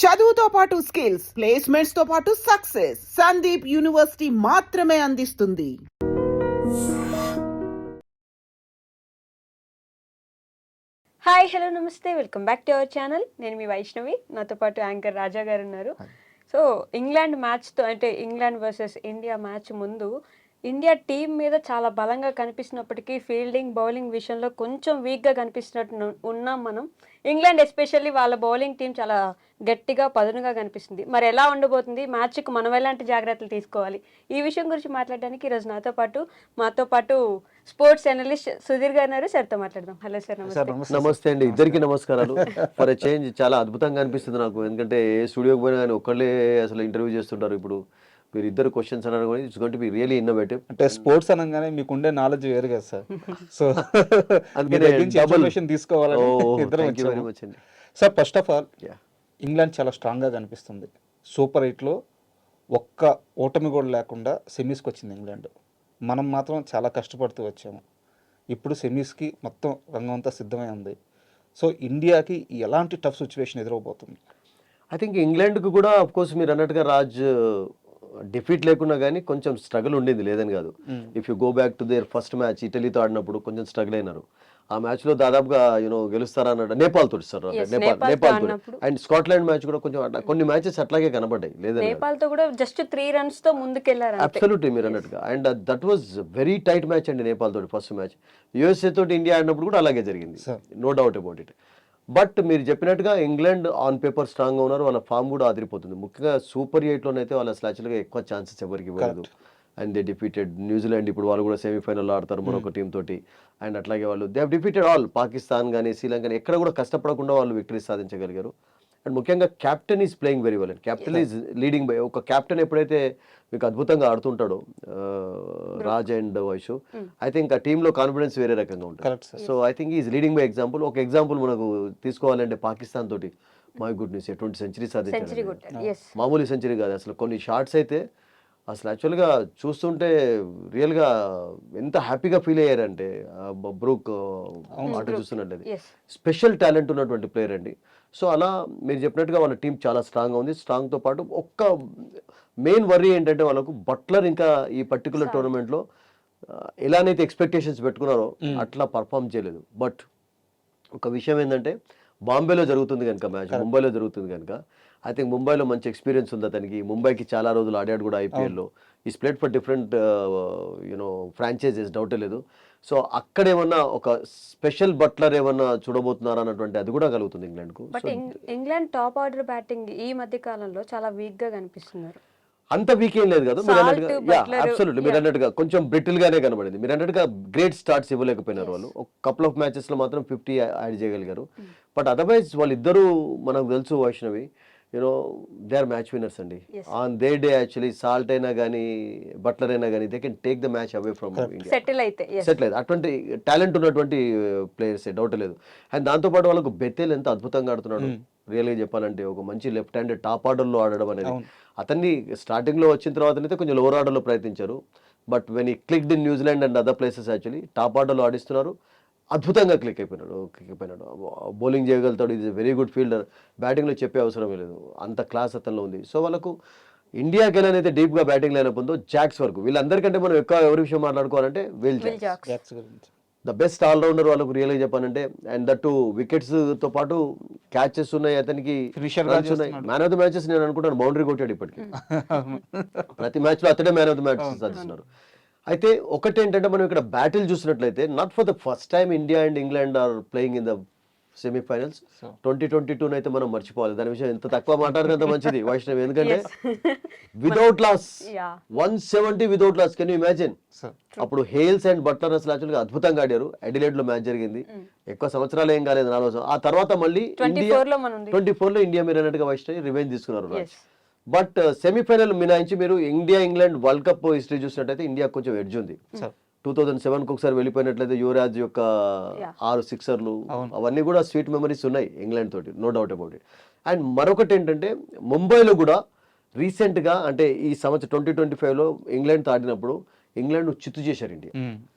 చదువుతో పాటు skills, placements తో పాటు సక్సెస్ సందీప్ యూనివర్సిటీ మాత్రమే అందిస్తుంది. హాయ్ హలో నమస్తే welcome back to our channel. నేను మీ వైష్ణవి, నాతో పాటు యాంకర్ రాజా గారు ఉన్నారు. సో ఇంగ్లాండ్ మ్యాచ్తో అంటే ఇంగ్లాండ్ వర్సెస్ ఇండియా మ్యాచ్ ముందు ఇండియా టీం మీద చాలా బలంగా కనిపిస్తున్నప్పటికీ ఫీల్డింగ్ బౌలింగ్ విషయంలో కొంచెం వీక్గా కనిపిస్తున్నట్టు ఉన్నాం మనం. ఇంగ్లాండ్ ఎస్పెషల్లీ వాళ్ళ బౌలింగ్ టీం చాలా గట్టిగా పదునుగా కనిపిస్తుంది. మరి ఎలా ఉండబోతుంది మ్యాచ్కి, మనం ఎలాంటి జాగ్రత్తలు తీసుకోవాలి, ఈ విషయం గురించి మాట్లాడడానికి ఈరోజు మాతో పాటు స్పోర్ట్స్ అనలిస్ట్ సుధీర్ గారు ఉన్నారు. సార్తో మాట్లాడదాం. Hello sir. నమస్తే అండి, ఇద్దరికి నమస్కారాలు. ఫర్ ఎ చేంజ్ చాలా అద్భుతంగా అనిపిస్తుంది నాకు, ఎందుకంటే ఏ స్టూడియోకి పోయినా కానీ ఒక్కళ్ళే అసలు ఇంటర్వ్యూ చేస్తుంటారు. ఇప్పుడు మీరు ఇద్దరు క్వశ్చన్స్ అన్నారు కూడా it's going to be really innovative. అంటే స్పోర్ట్స్ అనగానే మీకు ఉండే నాలెడ్జ్ వేరు కదా సార్. సో అందుకనే ఇన్ఫర్మేషన్ తీసుకోవాలని వెరీ మచ్ అండి. Sir, first of all England చాలా స్ట్రాంగ్గా కనిపిస్తుంది. సూపర్ 8లో ఒక్క ఓటమి కూడా లేకుండా సెమీస్కి వచ్చింది ఇంగ్లాండ్. మనం మాత్రం చాలా కష్టపడుతూ వచ్చాము. ఇప్పుడు సెమీస్కి మొత్తం రంగం అంతా సిద్ధమై ఉంది. సో ఇండియాకి ఎలాంటి టఫ్ సిచ్యువేషన్ ఎదురవబోతుంది? ఐ థింక్ ఇంగ్లాండ్కి కూడా అఫ్ కోర్స్ మీరు అన్నట్టుగా రాజ్ డిఫీట్ లేకున్నా కానీ కొంచెం స్ట్రగుల్ ఉండింది, లేదని కాదు. If you go back to their first match ఇటలీతో ఆడినప్పుడు కొంచెం స్ట్రగుల్ అయినారు. ఆ మ్యాచ్లో దాదాపుగా గెలుస్తారా అన్నాడు, నేపాల్ తోటి సార్, నేపాల్ తోటి. అండ్ స్కాట్లాండ్ మ్యాచ్ కూడా కొంచెం కొన్ని మ్యాచెస్ అట్లాగే కనబడ్డాయి, లేదని నేపాల్తో కూడా జస్ట్ 3 runs తో ముందుకెళ్లారు. అబ్సల్యూట్లీ మీరు అన్నట్టుగా. And that was very tight match అండి నేపాల్ తోటి ఫస్ట్ మ్యాచ్. యూఎస్ఏ తోటి ఇండియా ఆడినప్పుడు కూడా అలాగే జరిగింది, no doubt about it. But మీరు చెప్పినట్టుగా ఇంగ్లాండ్ ఆన్ పేపర్ స్ట్రాంగ్గా ఉన్నారు, వాళ్ళ ఫామ్ కూడా అదిరిపోతుంది. ముఖ్యంగా సూపర్ 8లోనైతే వాళ్ళు అసలు యాక్చువల్గా ఎక్కువ ఛాన్సెస్ ఎవరికి ఇవ్వలేదు. అండ్ దే డిఫీటెడ్ న్యూజిలాండ్, ఇప్పుడు వాళ్ళు కూడా సెమీఫైనల్లో ఆడతారు మరొక టీం తోటి. అండ్ అట్లాగే వాళ్ళు they have defeated all, Pakistan కానీ శ్రీలంక కానీ ఎక్కడ కూడా కష్టపడకుండా వాళ్ళు విక్టరీ సాధించగలిగారు. అండ్ ముఖ్యంగా captain is playing very well. And captain is leading by. ఒక క్యాప్టెన్ ఎప్పుడైతే మీకు అద్భుతంగా ఆడుతుంటాడో Raj and Vaishu, I think ఆ టీంలో కాన్ఫిడెన్స్ వేరే రకంగా ఉంటుంది. So I think is leading by example. ఒక ఎగ్జాంపుల్ మనకు తీసుకోవాలంటే పాకిస్తాన్ తోటి మై గుడ్నెస్ 20 సెంచరీ సాధించారు. మామూలు సెంచరీ కాదు అసలు. కొన్ని షాట్స్ అయితే అసలు యాక్చువల్గా చూస్తుంటే రియల్గా ఎంత హ్యాపీగా ఫీల్ అయ్యారంటే బ్రూక్ ఆట చూస్తున్నట్టు. స్పెషల్ టాలెంట్ ఉన్నటువంటి ప్లేయర్ అండి. సో అలా మీరు చెప్పినట్టుగా వాళ్ళ టీం చాలా స్ట్రాంగ్గా ఉంది. స్ట్రాంగ్తో పాటు ఒక్క మెయిన్ వర్రీ ఏంటంటే వాళ్ళకు బట్లర్ ఇంకా ఈ పర్టికులర్ టోర్నమెంట్లో ఎలానైతే ఎక్స్పెక్టేషన్స్ పెట్టుకున్నారో అట్లా పర్ఫామ్ చేయలేదు. బట్ ఒక విషయం ఏంటంటే బాంబేలో జరుగుతుంది కనుక మ్యాచ్, ముంబైలో జరుగుతుంది కనుక ఐ థింక్ ముంబైలో మంచి ఎక్స్పీరియన్స్ ఉంది అతనికి. ముంబైకి చాలా రోజులు ఆడాడు కూడా ఐపీఎల్లో. ఈ స్ప్లిట్ ఫర్ డిఫరెంట్ ఫ్రాంచైజెస్, డౌటే లేదు. సో అక్కడేమన్నా ఒక స్పెషల్ బట్లర్ ఏమన్నా చూడబోతున్నారా అన్నటువంటి అది కూడా కలుగుతుంది ఇంగ్లాండ్కు. But England top order batting ఈ మధ్య కాలంలో చాలా వీక్ గా కనిపిస్తున్నారు. అంత వీక్ ఏం లేదు కదా మీరు అన్నట్టుగా. అబ్సల్యూట్లీ మీరు అన్నట్టుగా కొంచెం బ్రిటిల్ గానే కనబడింది. మీరు అన్నట్టుగా గ్రేట్ స్టార్ట్స్ ఇవ్వలేకపోయినారు వాళ్ళు. ఒక కపుల్ ఆఫ్ మ్యాచెస్ లో మాత్రం 50 యాడ్ చేయగలిగారు. బట్ అదర్వైజ్ వాళ్ళిద్దరూ మనకు తెలుసు Vaishnavi, they are match winners అండి. On their day actually Salt అయినా కానీ బట్లర్ అయినా కానీ they can take the match away from India. Settle అయితే అటువంటి టాలెంట్ ఉన్నటువంటి ప్లేయర్స్, డౌట్ లేదు. అండ్ దాంతోపాటు వాళ్ళకు బెతేల్ ఎంత అద్భుతంగా ఆడుతున్నాడు రియల్గా చెప్పాలంటే. ఒక మంచి లెఫ్ట్ హ్యాండ్ టాప్ ఆర్డర్లో ఆడడం అనేది, అతన్ని స్టార్టింగ్లో వచ్చిన తర్వాత అయితే కొంచెం లోవర్ ఆర్డర్లో ప్రయత్నించారు. బట్ వెన్ ఈ clicked in New Zealand and other places actually top ఆర్డర్లో ఆడిస్తున్నారు. అద్భుతంగా క్లిక్ అయిపోయినాడు. బౌలింగ్ చేయగలుగుతాడు. Is very good fielder. బ్యాటింగ్లో చెప్పే అవసరమే లేదు, అంత క్లాస్ అతనిలో ఉంది. సో వాళ్ళకు ఇండియాకి వెళ్ళనైతే డీప్గా బ్యాటింగ్ లేనప్పుడు జాక్స్ వరకు, వీళ్ళందరికంటే మనం ఎక్కువ ఎవరి విషయం మాట్లాడుకోవాలంటే Will Jacks the best allrounder వాళ్ళకు రియల్గా చెప్పానంటే. అండ్ దట్ వికెట్స్ తో పాటు క్యాచెస్ ఉన్నాయి, అతనికి ఉన్నాయి. మ్యాన్ ఆఫ్ ద మ్యాచెస్ నేను అనుకుంటాను బౌండరీ కొట్టాడు ఇప్పటికి. ప్రతి మ్యాచ్ లో అతడే మ్యాన్ ఆఫ్ ద మ్యాచ్ సాధిస్తున్నారు. అయితే ఒకటి ఏంటంటే మనం ఇక్కడ బ్యాటిల్ చూసినట్లయితే not for the first time India and England are playing in the semifinals. 2022 అయితే మనం మర్చిపోవాలి. దాని విషయం ఎంత తక్కువ మాట్లాడితే అంత మంచిది వైష్ణవి, ఎందుకంటే without loss 170 without loss. Can you imagine? అప్పుడు హేల్స్ అండ్ బట్లర్ అసలు యాక్చువల్గా అద్భుతంగా ఆడారు. అడిలేడ్ లో మ్యాచ్ జరిగింది. ఎక్కువ సంవత్సరాలు ఏం కాలేదు, 4 సంవత్సరాలు. ఆ తర్వాత మళ్ళీ 24లో ఇండియా మీరు అన్నట్టుగా వైష్ణవి రివెంజ్ తీసుకున్నారు. బట్ సెమీఫైనల్ మినాయించి మీరు India England world cup history చూసినట్టయితే ఇండియా కొంచెం ఎడ్జ్ ఉంది. 2007 ఒకసారి వెళ్ళిపోయినట్లయితే యువరాజ్ యొక్క 6 సిక్సర్లు అవన్నీ కూడా స్వీట్ మెమరీస్ ఉన్నాయి ఇంగ్లాండ్ తోటి, no doubt about it. And మరొకటి ఏంటంటే ముంబైలో కూడా రీసెంట్గా అంటే ఈ సంవత్సరం 2025లో ఇంగ్లాండ్తో ఆడినప్పుడు ఇంగ్లాండ్ చిత్తు చేశారు ఇండియా.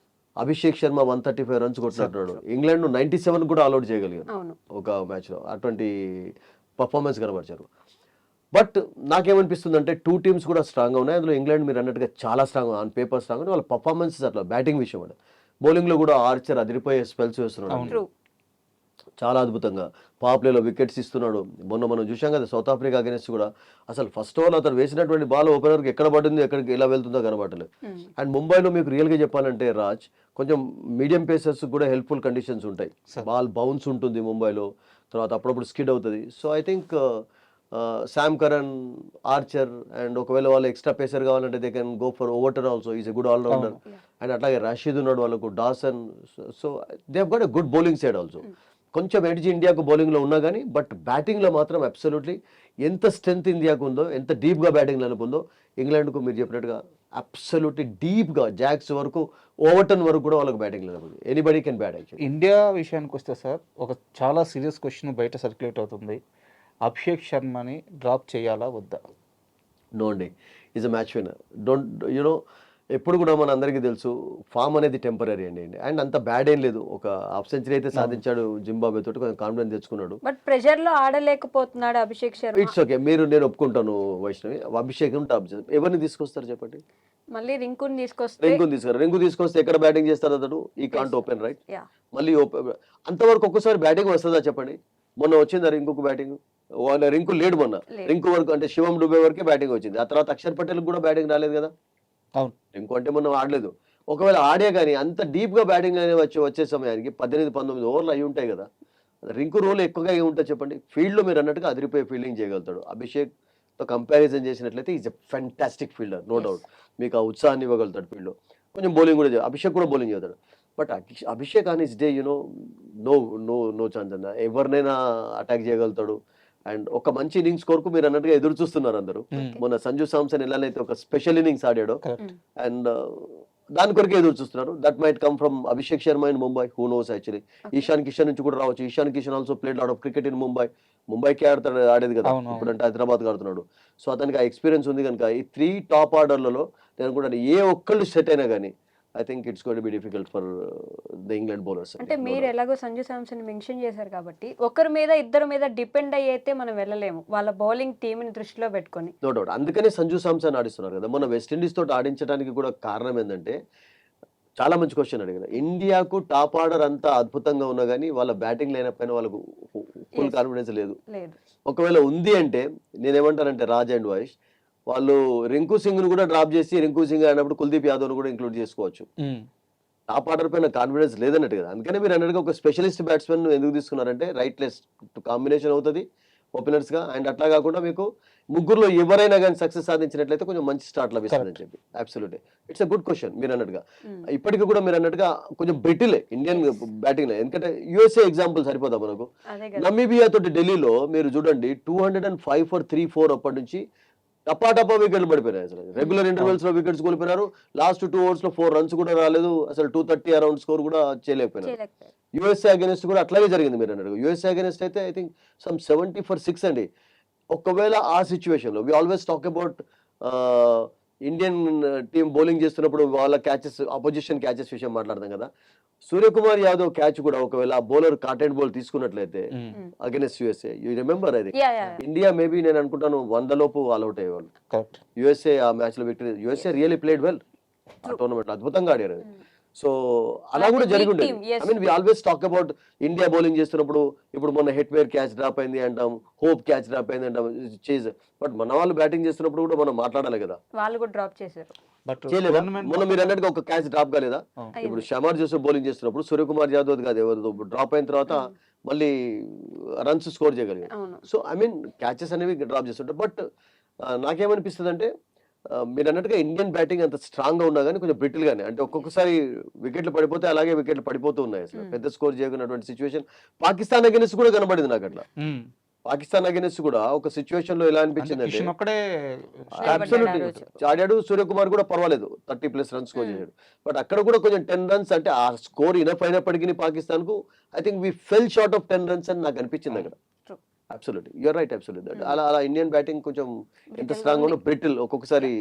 అభిషేక్ శర్మ 135 runs కొట్టినట్టున్నాడు. ఇంగ్లాండ్ 97 కూడా ఆల్అౌట్ చేయగలిగారు ఒక మ్యాచ్లో. అటువంటి పర్ఫార్మెన్స్ కనబరిచారు. బట్ నాకేమనిపిస్తుంది అంటే 2 టీమ్స్ కూడా స్ట్రాంగ్గా ఉన్నాయి. అందులో ఇంగ్లాండ్ మీరు అన్నట్టుగా చాలా స్ట్రాంగ్, ఆన్ పేపర్ స్ట్రాంగ్, వాళ్ళ పర్ఫార్మెన్సెస్ అట్లా బ్యాటింగ్ విషయం అంటే బౌలింగ్లో కూడా ఆర్చర్ అదిరిపోయే స్పెల్స్ వేస్తున్నాడు, ట్రూ. చాలా అద్భుతంగా పవర్ ప్లేలో వికెట్స్ ఇస్తున్నాడు. మొన్న మనం చూసాం కదా సౌత్ ఆఫ్రికా అగెన్స్ట్ కూడా, అసలు ఫస్ట్ ఓవర్ అతను వేసినటువంటి బాల్ ఓపెనర్కి ఎక్కడ పడింది, ఎక్కడికి ఎలా వెళ్తుందో కనబడలేదు. అండ్ ముంబైలో మీకు రియల్గా చెప్పాలంటే రాజ్, కొంచెం మీడియం పేసర్స్ కూడా హెల్ప్ఫుల్ కండిషన్స్ ఉంటాయి. బాల్ బౌన్స్ ఉంటుంది ముంబైలో, తర్వాత అప్పుడప్పుడు స్కిడ్ అవుతుంది. So I think Sam Curran, Archer, and ఒకవేళ వాళ్ళు ఎక్స్ట్రా పేసర్ కావాలంటే they can go for Overton also, is a good allrounder. And అట్లాగే రషీద్ ఉన్నాడు వాళ్ళకు, Dawson. So they have got a good bowling side also. కొంచెం edge ఇండియాకు బౌలింగ్లో ఉన్నా కానీ, బట్ బ్యాటింగ్లో మాత్రం అబ్సల్యూట్లీ ఎంత స్ట్రెంత్ ఇండియాకు ఉందో, ఎంత డీప్గా బ్యాటింగ్ అనుకుందో, ఇంగ్లాండ్కు మీరు చెప్పినట్టుగా అబ్సల్యూట్లీ డీప్గా జాక్స్ వరకు, ఓవర్టన్ వరకు కూడా వాళ్ళకి బ్యాటింగ్ అనుకుంది. Anybody can bat actually. India విషయానికి వస్తే సార్, ఒక చాలా సీరియస్ క్వశ్చన్ బయట సర్క్యులేట్ అవుతుంది. అభిషేక్ శర్మని డ్రాప్ చేయాలా వద్దా? నో అండి, is a match winner. Don't you know, ఎప్పుడు కూడా మన అందరికీ తెలుసు ఫామ్ అనేది టెంపరీ అండి. అండ్ అంత బ్యాడ్ ఏం లేదు, ఒక హాఫ్ సెంచరీ అయితే సాధించాడు జింబాబే తోటి, కొంచెం కాన్ఫిడెన్స్ తెచ్చుకున్నాడు. బట్ ప్రెషర్ లో ఆడలేకపోతున్నాడు అభిషేక్ శర్మ. ఇట్స్ ఓకే, నేను ఒప్పుకుంటాను వైష్ణవి. అభిషేక్ ఎవరిని తీసుకొస్తారు చెప్పండి? మళ్ళీ రింకుని తీసుకొస్తే, రింకు తీసుకొస్తే ఎక్కడ బ్యాటింగ్ చేస్తారు అతడు? ఈ కాంట్ ఓపెన్ రైట్. యా, మళ్ళీ అంతవరకు ఒక్కసారి బ్యాటింగ్ వస్తుందా చెప్పండి? మొన్న వచ్చిందా రింకుకు బ్యాటింగ్? వాళ్ళ రింకు లేడు మొన్న. రింకు వరకు అంటే శివం డుబే వరకే బ్యాటింగ్ వచ్చింది. ఆ తర్వాత అక్షర్ పటేల్ కూడా బ్యాటింగ్ రాలేదు కదా. అవును, రింకు అంటే మొన్న ఆడలేదు. ఒకవేళ ఆడే కానీ అంత డీప్ గా బ్యాటింగ్ అనేది వచ్చే సమయానికి 18-19 ఓవర్లు అయి ఉంటాయి కదా. రింకు రోల్ ఎక్కువగా ఏముంటుంది చెప్పండి? ఫీల్డ్ లో మీరు అన్నట్టుగా అదిరిపోయే ఫీల్డింగ్ చేయగలుగుతాడు. అభిషేక్ తో కంపారిజన్ చేసినట్లయితే is a fantastic fielder, no doubt. మీకు ఆ ఉత్సాహాన్ని ఇవ్వగలుగుతాడు ఫీల్డ్ లో. కొంచెం బౌలింగ్ కూడా అభిషేక్ కూడా బౌలింగ్ చేస్తాడు. But Abhishek on his day you know no no no chance అన్న, ఎవరినైనా అటాక్ చేయగలుగుతాడు. అండ్ ఒక మంచి ఇన్నింగ్స్ కొరకు మీరు అన్నట్టుగా ఎదురు చూస్తున్నారు అందరూ. మొన్న సంజు సామ్సన్ ఎలానైతే ఒక స్పెషల్ ఇన్నింగ్స్ ఆడాడో, అండ్ దాని కొరకే ఎదురు చూస్తున్నారు. That might come from Abhishek Sharma in Mumbai, who knows actually. Ishan Kishan నుంచి కూడా రావచ్చు. Ishan Kishan also played lot of cricket in ముంబైకి ఆడేది కదా, ఇప్పుడంటే హైదరాబాద్ ఆడుతున్నాడు. సో అతనికి ఆ ఎక్స్పీరియన్స్ ఉంది కనుక ఈ 3 టాప్ ఆర్డర్లలో నేను అనుకుంటాను ఏ ఒక్కళ్ళు సెట్ అయినా కానీ I think it's going to be difficult for the England bowlers. అంటే మీరు ఎలాగో సంజు శాంసన్ మెన్షన్ చేశారు కాబట్టి, ఒకరి మీద ఇద్దరి మీద డిపెండ్ అయితే మనం వెళ్ళలేము, వాళ్ళ బౌలింగ్ టీంని దృష్టిలో పెట్టుకొని. నో డౌట్, అందుకనే సంజు సామ్సన్ ఆడిస్తున్నారు కదా. మన వెస్టిండీస్ తోటి ఆడించడానికి కూడా కారణం ఏంటంటే, చాలా మంచి క్వశ్చన్ అడిగారు. ఇండియాకు టాప్ ఆర్డర్ అంతా అద్భుతంగా ఉన్నా కానీ వాళ్ళ బ్యాటింగ్ లేనప్పైనా వాళ్ళకు ఫుల్ కాన్ఫిడెన్స్ లేదు. ఒకవేళ ఉంది అంటే నేనేమంటానంటే రాజ్ అండ్ వైష్, వాళ్ళు రింకు సింగ్ ను కూడా డ్రాప్ చేసి రింకు సింగ్ అయినప్పుడు కుల్దీప్ యాదవ్ కూడా ఇంక్లూడ్ చేసుకోవచ్చు. టాప్ ఆర్డర్ పైన కాన్ఫిడెన్స్ లేదన్నట్టు కదా. అందుకనే మీరు అన్నట్టుగా ఒక స్పెషలిస్ట్ బ్యాట్స్మెన్ ఎందుకు తీసుకున్నారంటే రైట్ లెఫ్ట్ కాంబినేషన్ అవుతుంది ఓపెనర్స్ గా. అండ్ అట్లా కాకుండా మీకు ముగ్గురులో ఎవరైనా కానీ సక్సెస్ సాధించినట్లయితే కొంచెం మంచి స్టార్ట్ లభిస్తుందని చెప్పి. Absolutely it's a good question మీరు అన్నట్టుగా. ఇప్పటికీ కూడా మీరు అన్నట్టుగా కొంచెం బ్రిటిలే ఇండియన్ బ్యాటింగ్ లో. ఎందుకంటే యుఎస్ఏ ఎగ్జాంపుల్ సరిపోదా మనకు. నమీబియా తోటి ఢిల్లీలో మీరు చూడండి 205 for 3-4 అప్పటి నుంచి టపా వికెట్లు పడిపోయినాయి. అసలు రెగ్యులర్ ఇంటర్వెల్స్ లో వికెట్స్ కోల్పోయినారు. లాస్ట్ 2 overs లో 4 runs కూడా రాలేదు. అసలు 230 అరౌండ్ స్కోర్ కూడా చేయలేకపోయినారు. యుఎస్ఏ అగెనిస్ట్ కూడా అట్లాగే జరిగింది మీరు అన్నట్టు. యుఎస్ఏ అగెనిస్ట్ అయితే ఐ థింక్ సమ్ 70 for 6 అండి. ఒకవేళ ఆ సిచ్యువేషన్ లో we always talk about Indian team bowling చేస్తున్నప్పుడు వాళ్ళ క్యాచెస్, అపోజిషన్ క్యాచెస్ విషయం మాట్లాడదాం కదా. సూర్యకుమార్ యాదవ్ క్యాచ్ కూడా ఒకవేళ ఆ బౌలర్ కాటెడ్ బాల్ తీసుకున్నట్లయితే అగెన్స్ట్ యుఎస్ఏ, యూ రిమెంబర్ అది ఇండియా మేబీ నేను అనుకుంటాను 100 లోపు ఆల్అౌట్ అయ్యేవాళ్ళు. యుఎస్ఏ ఆ మ్యాచ్ లో victory. USA really played well ఆ టోర్నమెంట్, అద్భుతంగా ఆడారు. సో అలా కూడా జరిగి ఉండేది. I mean we always talk about India bowling చేస్తున్నప్పుడు. ఇప్పుడు మొన్న హెట్వేర్ క్యాచ్ డ్రాప్ అయింది అంటాం, హోప్ క్యాచ్ డ్రాప్ అయింది అంటాం, చేజ్. బట్ మన వాళ్ళు బ్యాటింగ్ చేస్తున్నప్పుడు కూడా మనం మాట్లాడాలి కదా. వాళ్ళు కూడా డ్రాప్ చేశారు. మొన్న మీరు అన్నట్టుగా ఒక క్యాచ్ డ్రాప్ కాలేదా? ఇప్పుడు షమార్ జోసెఫ్ బౌలింగ్ చేస్తున్నప్పుడు సూర్యకుమార్ యాదవ్ కాదు ఎవరు డ్రాప్ అయిన తర్వాత మళ్ళీ రన్స్ స్కోర్ చేయగలిగారు. సో ఐ మీన్ క్యాచెస్ అనేవి డ్రాప్ చేస్తుంటారు. బట్ నాకేమనిపిస్తుంది అంటే మీరు అన్నట్టుగా ఇండియన్ బ్యాటింగ్ అంత స్ట్రాంగ్ గా ఉన్నా కానీ కొంచెం బ్రిటిల్ గానే, అంటే ఒక్కొక్కసారి వికెట్లు పడిపోతే అలాగే వికెట్లు పడిపోతూ ఉన్నాయి. అసలు పెద్ద స్కోర్ చేయకున్నటువంటి సిచ్యువేషన్ పాకిస్తాన్ అగెన్స్ట్ కూడా కనబడింది నాకు. అట్లా పాకిస్తాన్ అగెన్స్ట్ కూడా ఒక సిచ్యువేషన్ లో ఎలా అనిపించింది అంటే ఆడాడు సూర్యకుమార్ కూడా పర్వాలేదు, 30+ runs స్కోర్ చేశాడు. బట్ అక్కడ కూడా కొంచెం 10 runs అంటే ఆ స్కోర్ ఇనఫ్ అయినప్పటికీ పాకిస్తాన్ కు I think we fell short of 10 runs అని నాకు అనిపించింది అక్కడ. Absolutely you're right, absolutely. అలా ఇండియన్ బ్యాటింగ్ కొంచెం ఎంత స్ట్రాంగ్ ఉన్నా బ్రిటిల్ ఒక్కొక్కసారి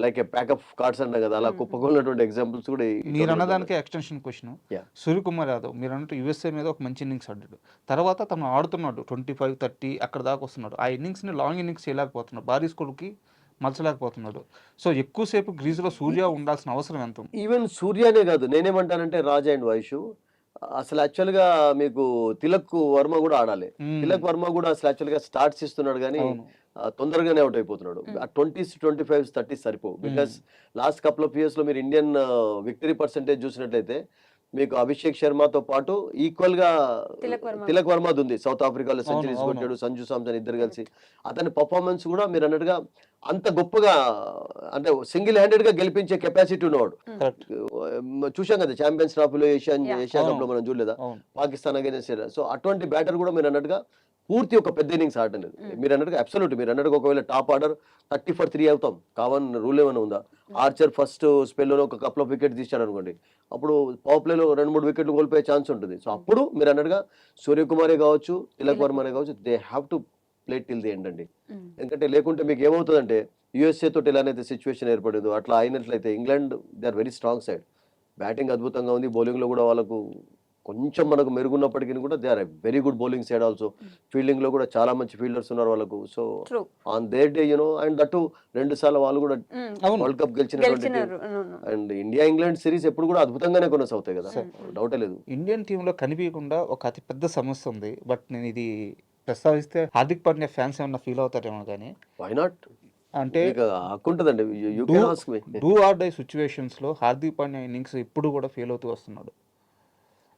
like a pack of cards అంటాం కదా, అలా కుప్పకొన్నటువంటి ఎగ్జాంపుల్స్ కూడా మీరు అన్నదానికి extension question, Yeah. Suryakumar Yadav మీరు అన్నట్టు యూఎస్ఏ మీద ఒక మంచి ఇన్నింగ్స్ ఆడాడు. తర్వాత తను ఆడుతున్నాడు 25-30 అక్కడ దాకా వస్తున్నాడు. ఆ ఇన్నింగ్స్ని లాంగ్ ఇన్నింగ్స్ చేయలేకపోతున్నాడు, భారీ స్కోర్కి మలచలేకపోతున్నాడు. సో ఎక్కువసేపు గ్రీజులో సూర్య ఉండాల్సిన అవసరం ఎంత ఉంది? ఈవెన్ సూర్యనే కాదు, నేనేమంటానంటే రాజా అండ్ వైషు అసలు యాక్చువల్గా మీకు తిలక్ వర్మ కూడా ఆడాలి. తిలక్ వర్మ కూడా అసలు యాక్చువల్గా స్టార్ట్స్ ఇస్తున్నాడు కానీ అవును. తొందరగానే అవుట్ అయిపోతున్నాడు. ఆ 20s, 25s, 30s సరిపోవు. Because last couple of years లో మీరు ఇండియన్ విక్టరీ పర్సెంటేజ్ చూసినట్లయితే మీకు అభిషేక్ శర్మతో పాటు ఈక్వల్ గా తిలక్ వర్మది ఉంది. సౌత్ ఆఫ్రికాలో సెంచరీస్ అవును. కొట్టాడు, సంజు సామ్సన్ ఇద్దరు కలిసి. అతని పర్ఫార్మెన్స్ కూడా మీరు అన్నట్టుగా అంత గొప్పగా అంటే సింగిల్ హ్యాండెడ్ గా గెలిపించే కెపాసిటీ ఉన్నవాడు. కరెక్ట్. చూసాం కదా ఛాంపియన్స్ ట్రాఫీలో, ఏషియా కప్ లో మనం చూడలేదా అవును. పాకిస్తాన్ అగైన్స్. సో అటువంటి బ్యాటర్ కూడా మీరు అన్నట్టుగా పూర్తి ఒక పెద్ద ఇన్నింగ్స్ ఆడటం లేదు. మీరు అన్నట్టుగా అబ్సల్యూట్ మీరు అన్నట్టుగా ఒకవేళ టాప్ ఆర్డర్ 30 for 3 అవుతాం కావన్ రూల్ ఏమైనా ఉందా? ఆర్చర్ ఫస్ట్ స్పెల్లో ఒక కపుల్ ఆఫ్ వికెట్ తీశాడు అనుకోండి, అప్పుడు పవర్ ప్లేలో 2-3 వికెట్లు కోల్పోయే ఛాన్స్ ఉంటుంది. సో అప్పుడు మీరు అన్నట్టుగా సూర్యకుమారే కావచ్చు, తిలక్ వర్మనే కావచ్చు, they have to play till the end అండి. ఎందుకంటే లేకుంటే మీకు ఏమవుతుందంటే యూఎస్ఏ తోటి ఎలానైతే సిచ్యువేషన్ ఏర్పడిందో అట్లా అయినట్లయితే England they are very strong side. Batting అద్భుతంగా ఉంది, బౌలింగ్లో కూడా వాళ్ళకు కొంచెం మనకు మెరుగున్నప్పటికీ కూడా they are very good bowling side also. Fielding లో కూడా చాలా మంచి ఫీల్డర్స్ ఉన్నారు వాళ్ళకు. So on their day and that 2 సార్లు వాళ్ళు కూడా వరల్డ్ కప్ గెలిచినటువంటి అండ్ ఇండియా ఇంగ్లాండ్ సిరీస్ ఎప్పుడు కూడా అద్భుతంగానే కొనసాగుతాయి కదా, డౌటే లేదు. ఇండియన్ టీంలో కనిపించకుండా ఒక అతి పెద్ద సమస్య ఉంది. బట్ నేను ఇది ప్రస్తావిస్తే హార్దిక్ పాండ్యా ఫ్యాన్స్ ఏమన్నా ఫీల్ అవుతారేమో కానీ, వై నాట్ అంటే హక్కుంటుందండి. డూ ఆర్ డై సిచ్యువేషన్స్ లో హార్దిక్ పాండ్యా ఇన్నింగ్స్ ఇప్పుడు కూడా ఫెయిల్ అవుతూ వస్తున్నాడు.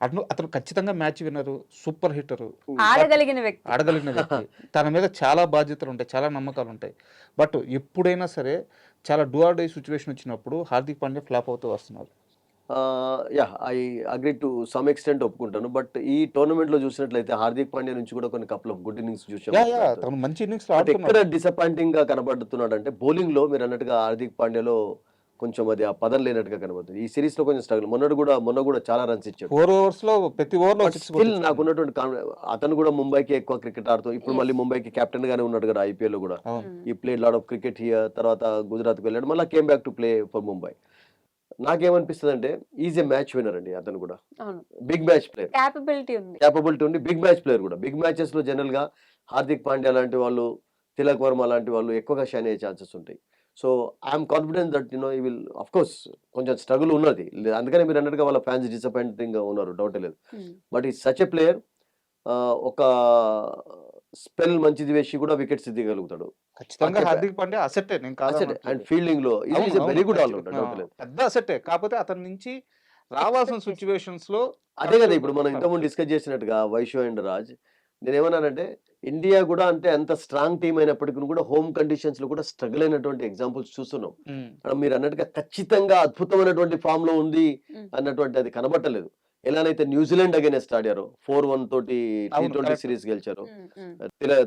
అతను ఖచ్చితంగా మ్యాచ్ విన్నరు, సూపర్ హిట్టరు, ఆడగలిగిన వ్యక్తి. తన మీద చాలా బాధ్యతలు ఉంటాయి, చాలా నమ్మకాలు ఉంటాయి. బట్ ఎప్పుడైనా సరే చాలా డూ ఆర్ డై సిచ్యువేషన్ వచ్చినప్పుడు హార్దిక్ పాండ్యా ఫ్లాప్ అవుతూ వస్తున్నారు. I agree to some extent ఒప్పుకుంటాను. బట్ ఈ టోర్నమెంట్ లో చూసినట్లయితే హార్దిక్ పాండ్యా నుంచి కూడా కొన్ని కపుల్ ఆఫ్ గుడ్ ఇన్నింగ్స్ చూసాం. తను మంచి ఇన్నింగ్స్ ఎక్కడ డిసప్పాయింటింగ్ గా కనబడుతున్నాడు అంటే బౌలింగ్ లో మీరు అన్నట్టుగా హార్దిక్ పాండ్యాలో కొంచెం అది ఆ పదం లేనట్టుగా కనబడుతుంది. ఈ సిరీస్ లో కొంచెం స్ట్రగుల్. మొన్న కూడా చాలా రన్స్ ఇచ్చాడు 4 overs లో, ప్రతి ఓవర్ లో. స్టిల్ నాకు ఉన్నటువంటి అతను కూడా ముంబైకి ఎక్కువ క్రికెట్ ఆడుతూ ఇప్పుడు మళ్ళీ ముంబైకి కెప్టెన్ గానే ఉన్నాడు కదా ఐపీఎల్ లో కూడా. He played lot of cricket here, తర్వాత గుజరాత్ కి వెళ్ళాడు, మళ్ళీ came back to play for Mumbai. నాకేమనిపిస్తుంది అంటే ఈజ్ ఏ మ్యాచ్ విన్నర్ అండి అతను కూడా. బిగ్ మ్యాచ్ ప్లేయర్, క్యాపబిలిటీ ఉంది, బిగ్ మ్యాచ్ ప్లేయర్ కూడా. బిగ్ మ్యాచెస్ లో జనరల్ గా హార్దిక్ పాండ్యా లాంటి వాళ్ళు, తిలక్ వర్మ లాంటి వాళ్ళు ఎక్కువగా షైన్ అయ్యే ఛాన్సెస్ ఉంటాయి. సో ఐఎమ్ కాన్ఫిడెంట్ దట్ ఈ విల్ ఆఫ్ కోర్స్ కొంచెం స్ట్రగుల్ ఉన్నది, అందుకనే మీరు అన్నట్టుగా వాళ్ళ ఫ్యాన్స్ డిసప్పాయింటింగ్ గా ఉన్నారు, డౌటే లేదు. But he such a player ఒక స్పెల్ మంచిది వేసి కూడా వికెట్స్ తీయగలుగుతాడు. ఖచ్చితంగా Hardik Pandya asset and fielding లో is very good all rounder, doubt లేదు. పెద్ద అసెట్. కాకపోతే అతని నుంచి రావాల్సిన సిచ్యువేషన్స్ లో అదే కదా ఇప్పుడు మనం ఇంతకుముందు డిస్కస్ చేసినట్టుగా వైషు అండ్ రాజ్, నేనేమన్నానంటే ఇండియా కూడా అంటే అంత స్ట్రాంగ్ టీం అయినప్పటికీ కూడా హోమ్ కండిషన్స్ లో కూడా స్ట్రగుల్ అయినటువంటి ఎగ్జాంపుల్స్ చూస్తున్నాం. మీరు అన్నట్టుగా ఖచ్చితంగా అద్భుతమైనటువంటి ఫామ్ లో ఉంది అన్నటువంటి అది కనబట్టలేదు. ఎలానైతే న్యూజిలాండ్ అగైనెస్ట్ ఆడారు 4-1 తోటి T20 సిరీస్ గెలిచారు,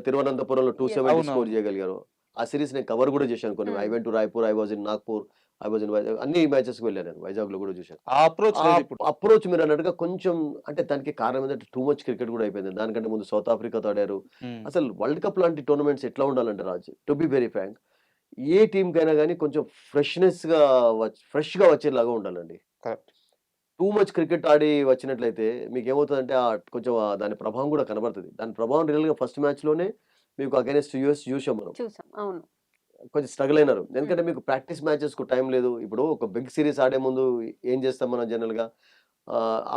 తిరువనంతపురంలో 270 స్కోర్ చేయగలిగారు. ఆ సిరీస్ నేను కవర్ కూడా చేశాను కొన్ని. I went to Raipur, I was in Nagpur, I was in Vizag, అన్ని మ్యాచెస్ కి వెళ్ళాను, నేను వైజాగ్ లో కూడా చూశాను. అప్రోచ్ మీరు అన్నట్టుగా కొంచెం అంటే దానికి కారణం ఏంటంటే టూ మచ్ క్రికెట్ కూడా అయిపోయింది. దానికంటే ముందు సౌత్ ఆఫ్రికాతో ఆడారు. అసలు వరల్డ్ కప్ లాంటి టోర్నమెంట్స్ ఎట్లా ఉండాలంటే Raj, to be very frank, ఏ టీం కైనా కానీ కొంచెం ఫ్రెష్ గా వచ్చేలాగా ఉండాలండి. టూ మచ్ క్రికెట్ ఆడి వచ్చినట్లయితే మీకు ఏమవుతుందంటే కొంచెం దాని ప్రభావం కూడా కనబడుతుంది. దాని ప్రభావం రియల్ గా ఫస్ట్ మ్యాచ్ లోనే మీకు అగైనెస్ట్ యూఎస్ చూసాం మనం, కొంచెం స్ట్రగుల్ అయినారు. ఎందుకంటే మీకు ప్రాక్టీస్ మ్యాచెస్ కు టైం లేదు. ఇప్పుడు ఒక బిగ్ సిరీస్ ఆడే ముందు ఏం చేస్తాం మనం జనరల్ గా,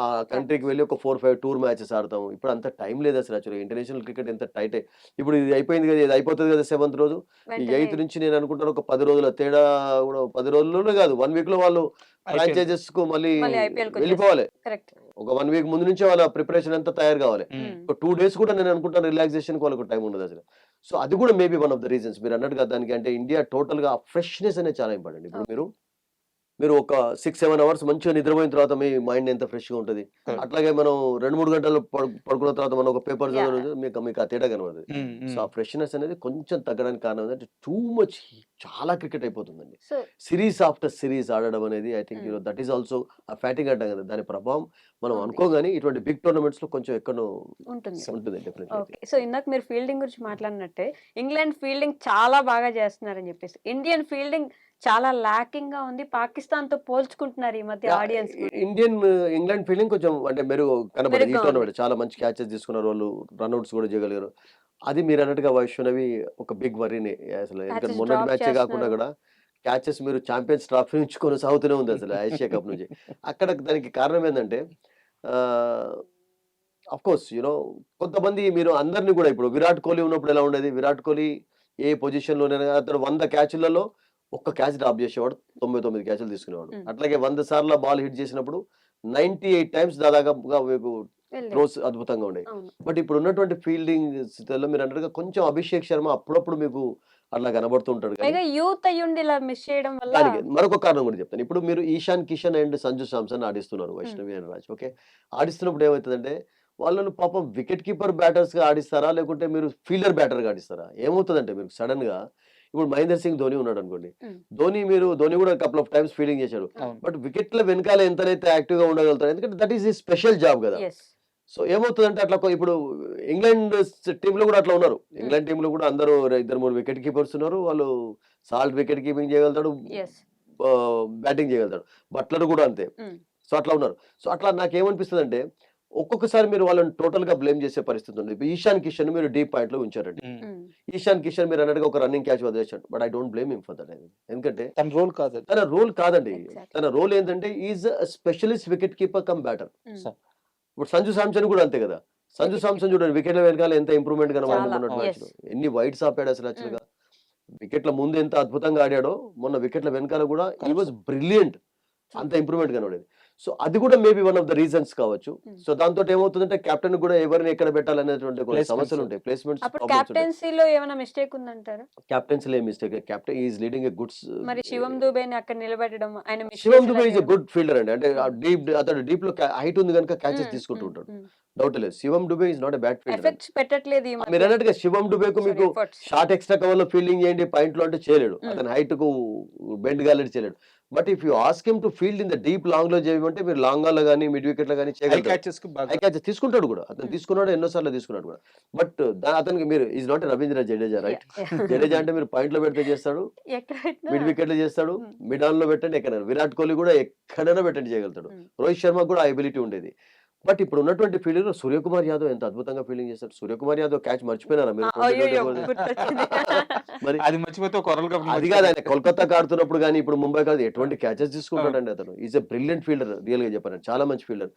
ఆ కంట్రీకి వెళ్ళి ఒక 4-5 టూర్ మ్యాచెస్ ఆడతాం. ఇప్పుడు అంత టైం లేదు అసలు. యాక్చువల్గా ఇంటర్నేషనల్ క్రికెట్ ఎంత టైట్. ఇప్పుడు ఇది అయిపోయింది కదా, ఇది అయిపోతుంది కదా 7th రోజు, ఈ 8th నుంచి నేను అనుకుంటాను ఒక 10 రోజుల తేడా కూడా, 10 రోజుల్లోనే కాదు 1 week లో వాళ్ళు ఫ్రాంచైజెస్ కు మళ్ళీ వెళ్ళిపోవాలి. ఒక 1 week ముందు నుంచే వాళ్ళ ప్రిపరేషన్ అంతా తయారు కావాలి. ఒక 2 days కూడా నేను అనుకుంటాను రిలాక్సేషన్ కి వాళ్ళకు టైం ఉండదు అసలు. సో అది కూడా maybe one of the reasons మీరు అన్నట్టుగా దానికి. అంటే ఇండియా టోటల్ గా ఫ్రెష్నెస్ అనేది చాలా ఇంపార్టెంట్. ఇప్పుడు మీరు మీరు ఒక 6-7 అవర్స్ మంచిగా నిద్రపోయిన తర్వాత మీ మైండ్ ఎంత ఫ్రెష్గా ఉంటుంది. అట్లాగే మనం 2-3 గంటలు పడుకున్న తర్వాత మనం ఒక పేపర్ Yeah. చదివిన మీకు ఆ తేడా కనబడుతుంది. సో ఆ ఫ్రెష్నెస్ అనేది కొంచెం తగ్గడానికి కారణం ఏంటంటే టూ మచ్ చాలా క్రికెట్ అయిపోతుందండి. సో సిరీస్ ఆఫ్టర్ సిరీస్ ఆడడం అనేది I think that is also ఆ ఫ్యాటింగ్ అంటాం కదా, దాని ప్రభావం మనం ఉంది. అనుకోగానే ఇటువంటి బిగ్ టోర్నమెంట్స్ లో కొంచెం ఎక్కడో ఉంటుంది. ఉంటుంది డెఫినెట్లీ. ఓకే. సో ఇందాక మీరు ఫీల్డింగ్ గురించి మాట్లాడినట్టే ఇంగ్లాండ్ ఫీల్డింగ్ చాలా బాగా చేస్తున్నారని చెప్పేసి ఇండియన్ ఫీల్డింగ్ చాలా లాకింగ్ గా ఉంది. పాకిస్తాన్ తో పోల్చుకుంటున్నారు ఈ మధ్య ఆడియన్స్. ఇండియన్ ఇంగ్లాండ్ ఫీల్డింగ్ కొంచెం అంటే మెరుగు కనబడదు ఈ మెరుగ్గా టోర్నమెంట్. చాలా మంచి క్యాచెస్ తీసుకున్నారు వాళ్ళు, రన్అట్స్ కూడా చేయగలిగారు. అది మీరు అన్నట్టుగా వైష్ణవి ఒక బిగ్ వరీని అసలు, ఎందుకంటే Catches మొన్నటి drop మ్యాచే కాకుండా చేస్తున్నారు. కూడా క్యాచెస్ మీరు ఛాంపియన్స్ ట్రాఫీ నుంచి కొనసాగుతూనే ఉంది అసలు ఏషియా కప్ నుంచి. అక్కడ దానికి కారణం ఏంటంటే అఫ్ కోర్స్ యూనో కొంతమంది మీరు అందరినీ కూడా ఇప్పుడు విరాట్ కోహ్లీ ఉన్నప్పుడు ఎలా ఉండేది, విరాట్ కోహ్లీ ఏ పొజిషన్ లోనైనా అతను 100 క్యాచ్లలో ఒక్క క్యాచ్ డ్రాప్ చేసేవాడు, 99 క్యాచ్లు తీసుకునేవాడు. అట్లాగే 100 సార్లు బాల్ హిట్ చేసినప్పుడు 98 టైమ్స్ దాదాపుగా మీకు వెళ్ళేది. త్రోస్ అద్భుతంగా ఉండేవి. అవును. బట్ ఇప్పుడు ఉన్నటువంటి ఫీల్డింగ్ స్థితిలో మీరు అన్నట్టుగా కొంచెం అభిషేక్ శర్మ అప్పుడప్పుడు మీకు అట్లా కనబడుతూ ఉంటాడు. కానీ పైగా యూత్ అయ్యుండి ఇలా మిస్ చేయడం వల్ల దానికి మరొక కారణం కూడా చెప్తాను. ఇప్పుడు మీరు ఈశాన్ కిషన్ అండ్ సంజు సామ్సన్ ఆడిస్తున్నారు వైష్ణవి అండ్ రాజ్. ఓకే, ఆడిస్తున్నప్పుడు ఏమవుతుందంటే వాళ్ళను పాపం వికెట్ కీపర్ బ్యాటర్స్ గా ఆడిస్తారా లేకుంటే మీరు ఫీల్డర్ బ్యాటర్ గా ఆడిస్తారా? ఏమవుతుందంటే మీరు సడన్ గా ఇప్పుడు మహేందర్ సింగ్ ధోని ఉన్నాడు అనుకోండి, ధోని కూడా కపుల్ ఆఫ్ టైమ్స్ ఫీల్డింగ్ చేశాడు. అవును. బట్ వికెట్ల వెనకాల ఎంతనైతే యాక్టివ్ గా ఉండగలుగుతారు, ఎందుకంటే దట్ ఈస్ స్పెషల్ జాబ్ కదా. yes. సో ఏమవుతుందంటే అట్లా ఇప్పుడు ఇంగ్లాండ్ టీమ్ లో కూడా అట్లా ఉన్నారు. ఇంగ్లాండ్ టీమ్ లో కూడా అందరూ 2-3 వికెట్ కీపర్స్ ఉన్నారు. వాళ్ళు సాల్ట్ వికెట్ కీపింగ్ చేయగలుగుతాడు, yes. బ్యాటింగ్ చేయగలుగుతాడు. బట్లర్ కూడా అంతే. సో అట్లా ఉన్నారు. సో అట్లా నాకేమనిపిస్తుంది అంటే ఒక్కొక్కసారి మీరు వాళ్ళని టోటల్ గా బ్లేమ్ చేసే పరిస్థితి ఉంది. ఇప్పుడు ఈశాన్ కిషన్ మీరు డీప్ పాయింట్ లో ఉంచారండి. ఈశాన్ కిషన్ మీరు అన్నట్టుగా ఒక రన్నింగ్ క్యాచ్ వదిలేశాడు. But I don't blame him for that. ఎందుకంటే తన రోల్ కాదు అది. తన రోల్ కాదండి. Exactly. తన రోల్ ఏంటంటే is specialist wicket keeper cum batter. So, ఇప్పుడు సంజు సామ్సన్ కూడా అంతే కదా. సంజు సామ్సన్ చూడండి వికెట్ల వెనకాల ఎంత ఇంప్రూవ్మెంట్ కనబడింది చాలా, మొన్నటి yes. మ్యాచ్ లో. ఎన్ని వైడ్స్ ఆపాడు అసలు యాక్చువల్ గా. వికెట్ల ముందు ఎంత అద్భుతంగా ఆడాడో మొన్న వికెట్ల వెనకాల కూడా ఈ వాజ్ బ్రిలియంట్. అంత ఇంప్రూవ్మెంట్ కనబడేది. సో అది కూడా maybe one of the reasons కావచ్చు. సో దాంతో ఏమవుతుందంటే కెప్టెన్ కూడా ఎవరిని ఎక్కడ పెట్టాలనేటువంటి కొన్ని Placements. సమస్యలు ఉంటాయి. ప్లేస్మెంట్స్ అప్పుడు క్యాప్టెన్సీలో ఏమైనా మిస్టేక్ ఉందంటారా? Captaincy mistake. Captain is leading a goods. మరి శివం దుబేని అక్కడ నిలబెట్టడం ఆయన miss శివం చేసిన దుబే ఈజ్ ఎ దగ్గర- గుడ్ ఫీల్డర్ అండి. అంటే అతను డీప్ లో హైట్ ఉంది కనుక క్యాచెస్ తీసుకుంటూ ఉంటాడు. డౌట్ లేదు. Shivam Dube is not a bad fielder. Effects పెట్టట్లేదు ఈ మధ్య. మీరు అన్నట్టుగా శివం దుబేకు Sorry, మీకు efforts. షార్ట్ ఎక్స్ట్రా కవర్ లో ఫీల్డింగ్ చేయండి పాయింట్ లో అంటే చేయలేడు. అతని హైట్ కు బెండ్ గాలి చేయలేడు. But if you ask him to field in the deep long లో చేయమంటే మీరు లాంగ్ లో కానీ మిడ్ వికెట్ లో కానీ high చేయగలరు. catches కు బాగా హై క్యాచెస్ తీసుకుంటాడు కూడా. అతను తీసుకున్నాడు, ఎన్నోసార్లు తీసుకున్నాడు కూడా. బట్ అతనికి మీరు is not Ravindra Jadeja right. Jadeja అంటే మీరు పాయింట్ లో పెడితే చేస్తాడు, ఎక్కడ పెట్టినా మిడ్ వికెట్ లో చేస్తాడు, Hmm. మిడ్ ఆన్ లో పెట్టండి ఎక్కడైనా. విరాట్ కోహ్లీ కూడా ఎక్కడైనా పెట్టండి చేయగలుగుతాడు. రోహిత్ శర్మ కూడా ఆ ఎబిలిటీ ఉండేది. బట్ ఇప్పుడు ఉన్నటువంటి ఫీల్డర్ సూర్యకుమార్ యాదవ్ ఎంత అద్భుతంగా ఫీల్డింగ్ చేస్తాడు. సూర్యకుమార్ యాదవ్ క్యాచ్ మర్చిపోయినారా మీరు? అయ్యో 2024 గుర్తొచ్చింది. మరి అది మర్చిపోతే ఒక వరల్డ్ కప్ అది కాదు, ఆయన కోల్కతాకి ఆడుతున్నప్పుడు కానీ ఇప్పుడు ముంబై కాదు ఎటువంటి క్యాచెస్ తీసుకుంటాడండి అతను. Is a brilliant fielder real గా చెప్పారండి, చాలా మంచి ఫీల్డర్.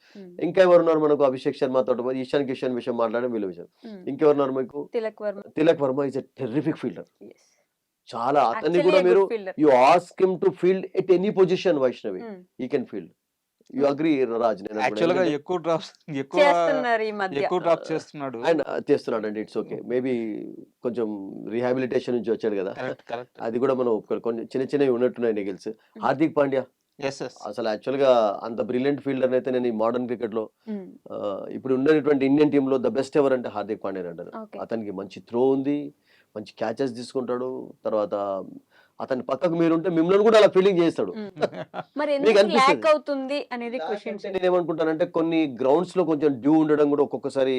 ఇంకా ఎవరున్నారు మనకు? అభిషేక్ శర్మ తోట, ఈశాన్ కిషన్ విషయం మాట్లాడడం వీళ్ళ విషయం. ఇంకెవరున్నారు మీకు? Tilak Varma. Tilak Varma is a terrific fielder. Yes. చాలా అతన్ని Actually కూడా a మీరు good fielder. You ask him to field at any position Vaishnavi he can field. You agree Raj? నేను యాక్చువల్ గా ఎక్కువ డ్రాప్స్ చేస్తున్నారు ఈ మధ్య. ఎక్కువ డ్రాప్ చేస్తున్నాడు. ఆయన చేస్తున్నాడు అండి. It's okay. మేబీ కొంచెం రీహాబిలిటేషన్ నుంచి వచ్చాడు కదా, కరెక్ట్ కరెక్ట్. అది కూడా మనం కొన్ని చిన్న చిన్నవి ఉన్నట్టున్నాయి niggles. Hardik Pandya yes yes. అసలు యాక్చువల్ గా అంత బ్రిలియంట్ ఫీల్డర్ అయితే నేను ఈ మోడర్న్ క్రికెట్ లో Mm. ఇప్పుడు ఉన్నటువంటి ఇండియన్ టీమ్ లో ద బెస్ట్ ఎవర్ అంటే హార్దిక్ పాండ్యా అంటారు. Okay. అతనికి మంచి త్రో ఉంది, మంచి క్యాచెస్ తీసుకుంటాడు. తర్వాత అతని పక్కకు మీరుంటే మిమ్మల్ని కూడా అలా ఫీలింగ్ చేస్తాడు. మరి మీకు ఎందుకు అనిపిస్తుంది? ల్యాక్ అవుతుంది అనేది క్వశ్చన్. నేను ఏమనుకుంటానంటే కొన్ని గ్రౌండ్స్ లో కొంచెం డ్యూ ఉండడం కూడా ఒక్కొక్కసారి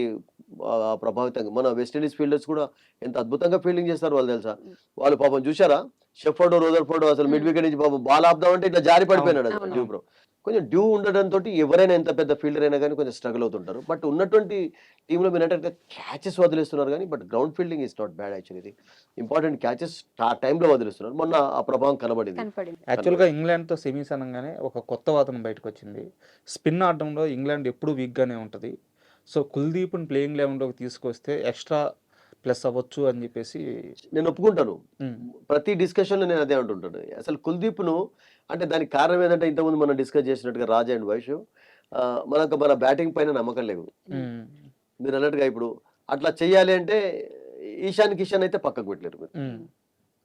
ప్రభావితంగా. మన వెస్టిండీస్ ఫీల్డర్స్ కూడా ఎంత అద్భుతంగా ఫీల్డింగ్ చేస్తారు వాళ్ళు తెలుసా. వాళ్ళు పాపం చూసారా షెఫర్డ్ రోదర్ఫోర్డ్ అసలు మిడ్ వికెట్ నుంచి పాపం బాల్ ఆపుదామంటే ఇట్లా జారి పడిపోయినాడు అవును. Due bro. కొంచెం డ్యూ ఉండడంతో ఎవరైనా ఎంత పెద్ద ఫీల్డర్ అయినా కానీ కొంచెం స్ట్రగుల్ అవుతుంటారు. బట్ ఉన్నటువంటి టీంలో మీరు అంటే క్యాచెస్ వదిలేస్తున్నారు కానీ but ground fielding is not bad actually. Important catches ఆ టైంలో వదిలేస్తున్నారు. మొన్న ఆ ప్రభావం కనబడింది. కనపడింది. యాక్చువల్గా ఇంగ్లాండ్తో సెమీస్ అనగానే ఒక కొత్త వాదన బయటకు వచ్చింది. స్పిన్ ఆడడంలో ఇంగ్లాండ్ ఎప్పుడూ వీక్గానే ఉంటుంది. సో కుల్దీప్ని ప్లేయింగ్ లెవెన్లోకి తీసుకొస్తే ఎక్స్ట్రా ప్లస్ అవ్వచ్చు అని చెప్పేసి నేను ఒప్పుకుంటాను. ప్రతి డిస్కషన్ లో నేను అదే అంటుంటాను. అసలు కుల్దీప్ ను అంటే దానికి కారణం ఏంటంటే ఇంతకుముందు మనం డిస్కస్ చేసినట్టుగా రాజా అండ్ వైష్ మన బ్యాటింగ్ పైన నమ్మకం లేదు. మీరు అన్నట్టుగా ఇప్పుడు అట్లా చెయ్యాలి అంటే ఈశాన్ కిషన్ అయితే పక్కకు పెట్టలేరు మీరు.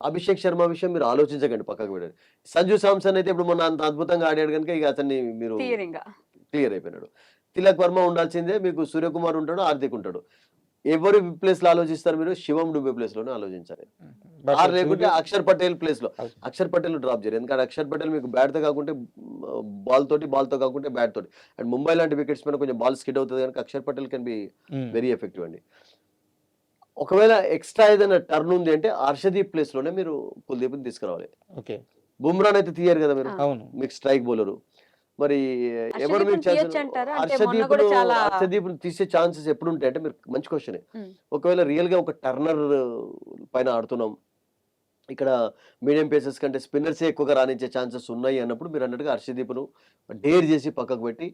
అభిషేక్ శర్మ విషయం మీరు ఆలోచించకండి, పక్కకు పెట్టండి. సంజు సామ్సన్ అయితే ఇప్పుడు మొన్న అంత అద్భుతంగా ఆడాడు కనుక ఇక అతన్ని మీరు తీరింగా క్లియర్ అయిపోయినాడు. తిలక్ వర్మ ఉండాల్సిందే, మీకు సూర్యకుమార్ ఉంటాడు, హార్దిక్ ఉంటాడు. ఎవరి ప్లేస్ లో ఆలోచిస్తారు మీరు? శివం డుబే ప్లేస్ లోనే ఆలోచించాలి. ఆర్ లేకుంటే అక్షర్ పటేల్ ప్లేస్ లో. అక్షర్ పటేల్ డ్రాప్ చేయరు, ఎందుకంటే అక్షర్ పటేల్ మీకు బ్యాట్ తో కాకుంటే బాల్ తో కాకుంటే బ్యాట్ తోటి. అండ్ ముంబై లాంటి వికెట్స్ మీద కొంచెం బాల్ స్కిడ్ అవుతుంది కనుక Akshar Patel can be very effective అండి. ఒకవేళ ఎక్స్ట్రా ఏదైనా టర్న్ ఉంది అంటే హర్షదీప్ ప్లేస్ లోనే మీరు కుల్దీప్ తీసుకురావాలి. ఓకే, బుమ్రాన్ అయితే తీయరు కదా మీరు, అవును. మీకు స్ట్రైక్ బౌలరు. మరి ఎవరు హర్షదీప్ని మీకు తీయొచ్చు అంటారా? అంటే మొన్న కూడా చాలా హర్షదీప్ తీసే ఛాన్సెస్ ఎప్పుడు ఉంటాయి అంటే, మీరు మంచి క్వశ్చన్. ఒకవేళ రియల్ గా ఒక టర్నర్ పైన ఆడుతున్నాం, ఇక్కడ మీడియం పేసెస్ కంటే స్పిన్నర్స్ ఎక్కువగా రాణించే ఛాన్సెస్ ఉన్నాయి అన్నప్పుడు మీరు అన్నట్టుగా హర్షదీప్ను డేర్ చేసి పక్కకు పెట్టి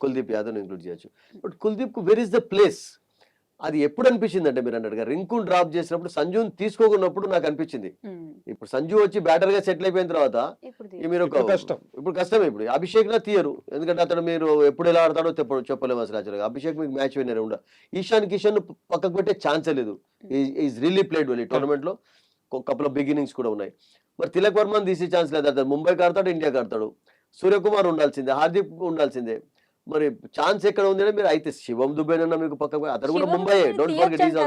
కుల్దీప్ యాదవ్ ఇంక్లూడ్ చేయొచ్చు. బట్ కుల్దీప్ కు వెర్ ఇస్ ద ప్లేస్ అది ఎప్పుడు అనిపించింది అంటే, మీరు అన్నట్టుగా రింకున్ డ్రాప్ చేసినప్పుడు సంజుని తీసుకోకున్నప్పుడు నాకు అనిపించింది. ఇప్పుడు సంజు వచ్చి బ్యాటర్ గా సెటిల్ అయిపోయిన తర్వాత మీరు ఇప్పుడు కష్టమే. ఇప్పుడు అభిషేక్ నా తీయరు, ఎందుకంటే అతను మీరు ఎప్పుడు ఎలా ఆడతాడో చెప్పలేము అసలు. యాక్చువల్గా అభిషేక్ మీకు మ్యాచ్ విన్నర్ ఉండ. ఈశాన్ కిషన్ పక్కకు పెట్టే ఛాన్సే లేదు. ఈజ్ రియల్లీ ప్లేడ్ వెల్ ఈ టోర్నమెంట్ లో. కపుల్ ఆఫ్ బిగినింగ్స్ కూడా ఉన్నాయి. మరి తిలక్ వర్మని తీసే ఛాన్స్ లేదు. అతను ముంబైకి ఆడతాడు, ఇండియాకి ఆడతాడు. సూర్యకుమార్ ఉండాల్సిందే, హార్దిక్ ఉండాల్సిందే. మరి ఛాన్స్ ఎక్కడ ఉంది అంటే, మీరు అయితే శివం దుబేనన్నా మీకు పక్కకు, అతను కూడా ముంబై. డోంట్ ఫర్గెట్ ఈజ్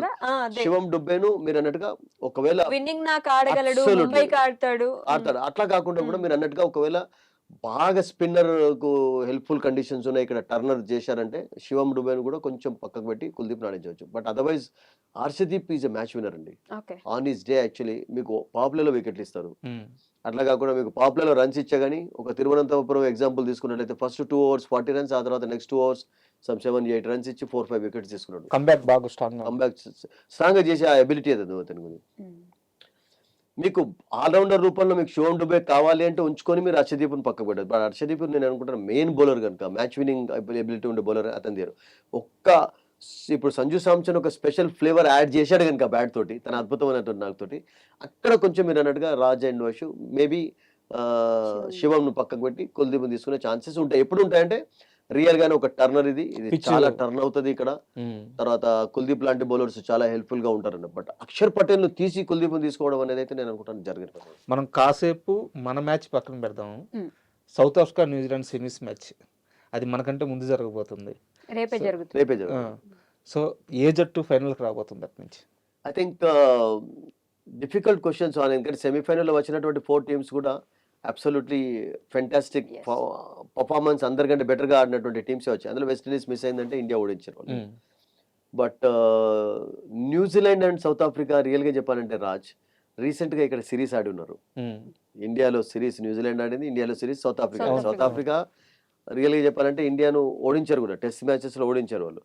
శివం దుబేను. మీరు అన్నట్టుగా ఒకవేళ విన్నింగ్ నాకు ఆడగలడు, ముంబైకి ఆడతాడు. అట్లా కాకుండా కూడా మీరు అన్నట్టుగా ఒకవేళ బాగా స్పిన్నర్ కు హెల్ప్ఫుల్ కండిషన్స్ ఉన్నాయి, ఇక్కడ టర్నర్ చేశారంటే శివం డుబేను కూడా కొంచెం పక్కకు పెట్టి కుల్దీప్ ఆడించవచ్చు. But otherwise Harshdeep is a match winner అండి ఆన్ హిస్ డే. యాక్చువల్లీ మీకు పాపులర్ వికెట్లు ఇస్తారు. అట్లా కాకుండా మీకు పాపులర్ రన్స్ ఇచ్చా కానీ, ఒక తిరువనంతపురం ఎగ్జాంపుల్ తీసుకున్నట్లయితే ఫస్ట్ 2 overs 40 runs, ఆ తర్వాత నెక్స్ట్ 2 overs some 7-8 runs ఇచ్చి 4-5 వికెట్స్ తీసుకున్నాడు. కంబ్యాక్ బాగా స్ట్రాంగ్ గా చేసే ఆ ఎబిలిటీ అది అతని గురించి. మీకు ఆల్రౌండర్ రూపంలో మీకు శివం డుబే కావాలి అంటే ఉంచుకొని మీరు హర్షదీప్ని పక్క పెట్టారు. బట్ హర్షదీప్ నేను అనుకుంటాను మెయిన్ బౌలర్ కనుక, మ్యాచ్ విన్నింగ్ ఎబిలిటీ ఉండే బౌలర్ అతని దగ్గర. ఇప్పుడు సంజు సామ్సన్ ఒక స్పెషల్ ఫ్లేవర్ యాడ్ చేశాడు కనుక బ్యాట్ తోటి, తన అద్భుతమైనటువంటి నాకుతోటి, అక్కడ కొంచెం మీరు అన్నట్టుగా రాజ్ అండ్ వషు మేబీ శివం పక్కకు పెట్టి కుల్దీప్ తీసుకునే ఛాన్సెస్ ఉంటాయి. ఎప్పుడు ఉంటాయంటే రియల్ గానే ఒక టర్నర్ ఇది చాలా టర్న్ అవుతుంది ఇక్కడ. తర్వాత కుల్దీప్ లాంటి బౌలర్స్ చాలా హెల్ప్ఫుల్ గా ఉంటారండి. బట్ అక్షర్ పటేల్ ను తీసి కుల్దీప్ తీసుకోవడం అనేది అయితే నేను అనుకుంటాను జరిగింది. మనం కాసేపు మన మ్యాచ్ పక్కన పెడదాము. South Africa New Zealand semis match అది మనకంటే ముందు జరగబోతుంది, రేపే జరుగుతుంది. సో ఏ జట్టు ఫైనల్ కి రాబోతుంది అటు నుంచి? I think difficult questions on, ఎందుకంటే సెమీఫైనల్ లో వచ్చినటువంటి 4 teams కూడా అబ్సల్యూట్లీ ఫెంటాస్టిక్ పర్ఫార్మెన్స్, అందరికంటే బెటర్ గా ఆడినటువంటి టీమ్స్ వచ్చాయి. అందులో వెస్టిండీస్ మిస్ అయిందంటే ఇండియా ఓడించారు. But New Zealand and south Africa real గా చెప్పాలంటే రాజ్ రీసెంట్ గా ఇక్కడ సిరీస్ ఆడి ఉన్నారు. ఇండియాలో సిరీస్ న్యూజిలాండ్ ఆడింది, ఇండియాలో series south Africa. South Africa real గా చెప్పాలంటే ఇండియాను ఓడించారు కూడా, టెస్ట్ మ్యాచెస్ లో ఓడించారు వాళ్ళు.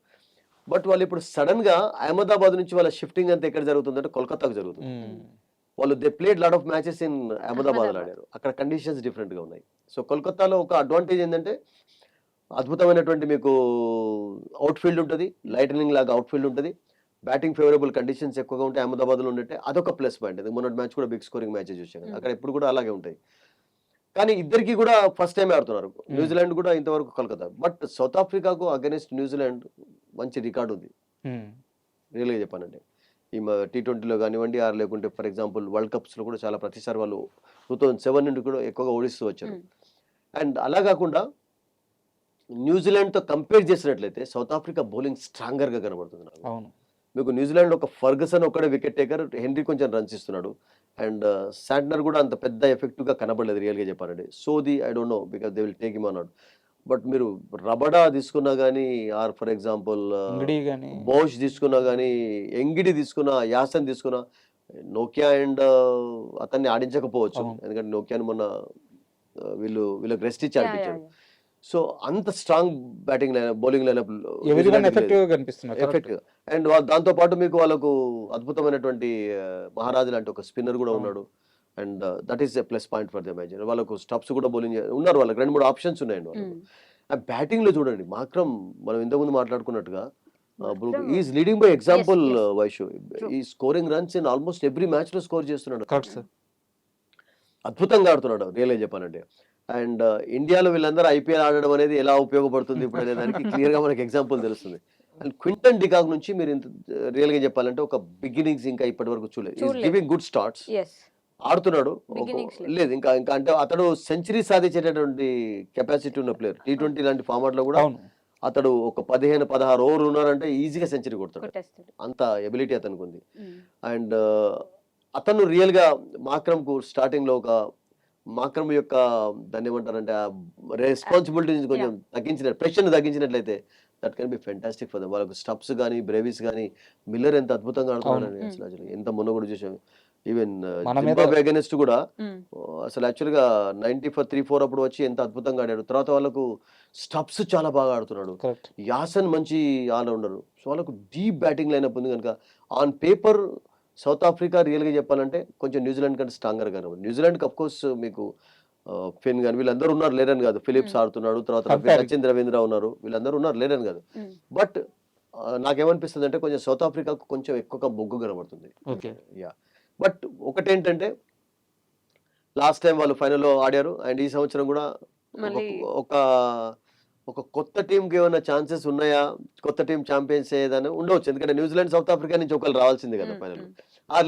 బట్ వాళ్ళు ఇప్పుడు సడన్ గా అహ్మదాబాద్ నుంచి వాళ్ళ షిఫ్టింగ్ అంతా ఎక్కడ జరుగుతుందంటే కోల్కతాకు జరుగుతుంది. వాళ్ళు they played lot of matches in Ahmedabad ఆడారు. అక్కడ కండిషన్స్ డిఫరెంట్ గా ఉన్నాయి. సో కోల్కతాలో ఒక అడ్వాంటేజ్ ఏంటంటే అద్భుతమైనటువంటి మీకు అవుట్ ఫీల్డ్ ఉంటుంది, లైటనింగ్ లాగా అవుట్ ఫీల్డ్ ఉంటుంది, బ్యాటింగ్ ఫేవరబుల్ కండిషన్స్ ఎక్కువగా ఉంటాయి అహ్మదాబాద్ లో ఉంటే. అదొక ప్లస్ పాయింట్. మొన్నటి మ్యాచ్ కూడా బిగ్ స్కోరింగ్ మ్యాచెస్ చూసాను, అక్కడ ఎప్పుడు కూడా అలాగే ఉంటాయి. కానీ ఇద్దరికి కూడా ఫస్ట్ టైం ఆడుతున్నారు. న్యూజిలాండ్ కూడా ఇంతవరకు కోల్కతా. బట్ సౌత్ ఆఫ్రికాకు అగైనెస్ట్ న్యూజిలాండ్ మంచి రికార్డు ఉంది రియల్ గా చెప్పానంటే. ఈ T20లో కానివ్వండి, ఆర్ లేకుంటే ఫర్ ఎగ్జాంపుల్ వరల్డ్ కప్స్ లో కూడా చాలా ప్రతిసారి వాళ్ళు 2007 నుండి కూడా ఎక్కువగా ఓడిస్తూ వచ్చారు. అండ్ అలా కాకుండా న్యూజిలాండ్ తో కంపేర్ చేసినట్లయితే సౌత్ ఆఫ్రికా బౌలింగ్ స్ట్రాంగర్ గా కనబడుతుంది నాకు. మీకు న్యూజిలాండ్ ఒక ఫర్గసన్ ఒక్కడే వికెట్ టేకర్, హెన్రీ కొంచెం రన్స్ ఇస్తున్నాడు, అండ్ శాంట్నర్ కూడా అంత పెద్ద ఎఫెక్టివ్ గా కనబడలేదు రియల్ గా చెప్పాలంటే. సోది I don't know because they will take him అన్నాడు. బట్ మీరు రబడా తీసుకున్నా కానీ, ఆర్ ఫర్ ఎగ్జాంపుల్ బోష్ తీసుకున్నా కానీ, ఎంగిడి తీసుకున్నా, యాసన్ తీసుకున్నా, నోకియా అండ్ అతన్ని ఆడించకపోవచ్చు, ఎందుకంటే నోకియాని మొన్న వీళ్ళకి రెస్ట్ ఇచ్చి ఆడిపించాడు. సో అంత strong batting bowling lineup effective. And దాంతో పాటు మీకు వాళ్ళకు అద్భుతమైనటువంటి మహారాజు లాంటి ఒక స్పిన్నర్ కూడా ఉన్నాడు. And that is a plus point for the match. వాళ్ళకు స్టప్స్ కూడా బౌలింగ్ ఉన్నారు, వాళ్ళకి 2-3 ఆప్షన్స్ ఉన్నాయండి వాళ్ళకు. ఆ బ్యాటింగ్ లో చూడండి, మాక్రమ్ మనం ఇంతకుముందు మాట్లాడుకున్నట్టుగా is leading by example. Vaishu he scoring runs in almost every match లో స్కోర్ చేస్తున్నాడు, అద్భుతంగా ఆడుతున్నాడు రియల్ గా చెప్పాలంటే. అండ్ ఇండియాలో వీళ్ళందరూ IPL ఆడడం అనేది ఎలా ఉపయోగపడుతుంది ఇప్పుడు అనే దానికి క్లియర్ గా మనకి ఎగ్జాంపుల్ తెలుస్తుంది. అండ్ క్వింటన్ డికాక్ నుంచి మీరు ఇంత రియల్ గా చెప్పాలంటే ఒక బిగినింగ్స్ ఇంకా ఇప్పటి వరకు చూడలేదు. గివింగ్ గుడ్ స్టార్ట్స్, ఎస్ ఆడుతున్నాడు. Beginnings లేదు. లేదు ఇంకా ఇంకా అంటే అతడు సెంచరీ సాధించేటటువంటి కెపాసిటీ ఉన్న ప్లేయర్. T20 లాంటి ఫార్మాట్ లో కూడా అవును. అతడు ఒక 15-16 ఓవర్ ఉన్నారంటే ఈజీగా సెంచరీ కొడతాడు. కొట్టేస్తాడు. అంత ఎబిలిటీ అతనికి ఉంది. Mm. అండ్ అతను రియల్ గా మాక్రమ్ కు స్టార్టింగ్ లో ఒక మాక్రమ్ యొక్క దాన్ని ఏమంటారంటే రెస్పాన్సిబిలిటీ కొంచెం తగ్గించినట్టు, ప్రెషర్ తగ్గించినట్లయితే that can be fantastic for them. వాళ్ళకు స్టప్స్ కానీ బ్రేవిస్ కానీ మిల్లర్ ఎంత అద్భుతంగా ఆడుతున్నాడు అసలు ఎంత మొన్న కూడా చూసాం. ఈవెన్ మన మీద- జింబాబ్వే అగైనెస్ట్ కూడా Mm. అసలు యాక్చువల్ గా 90 for 3-4 అప్పుడు వచ్చి ఎంత అద్భుతంగా ఆడాడు. తర్వాత వాళ్ళకు స్టప్స్ చాలా బాగా ఆడుతున్నాడు. కరెక్ట్. యాసన్ మంచి ఆల్రౌండర్. సో వాళ్ళకు డీప్ బ్యాటింగ్ లైనప్ ఉంది కనుక on paper south Africa real గా చెప్పాలంటే కొంచెం న్యూజిలాండ్ కంటే స్ట్రాంగర్ గా ఉంది. న్యూజిలాండ్ అఫ్ కోర్స్ మీకు ఫిన్ కానీ వీళ్ళందరూ ఉన్నారు లేరని కాదు. ఫిలిప్స్ ఆడుతున్నాడు, తర్వాత Compare. సచిన్ రవీంద్ర ఉన్నారు, వీళ్ళందరూ ఉన్నారు లేరని కాదు. Mm. బట్ నాకేమనిపిస్తుంది అంటే కొంచెం సౌత్ ఆఫ్రికాకు కొంచెం ఎక్కువగా మొగ్గు కనబడుతుంది. ఓకే. యా బట్ ఒకటేంటంటే లాస్ట్ టైం వాళ్ళు ఫైనల్లో ఆడారు అండ్ ఈ సంవత్సరం కూడా మళ్ళీ ఒక ఒక కొత్త టీంకి ఏమైనా ఛాన్సెస్ ఉన్నాయా, కొత్త టీం ఛాంపియన్స్ అయ్యేదని ఉండవచ్చు. ఎందుకంటే న్యూజిలాండ్ సౌత్ ఆఫ్రికా నుంచి ఒకళ్ళు రావాల్సింది కదా ఫైనల్.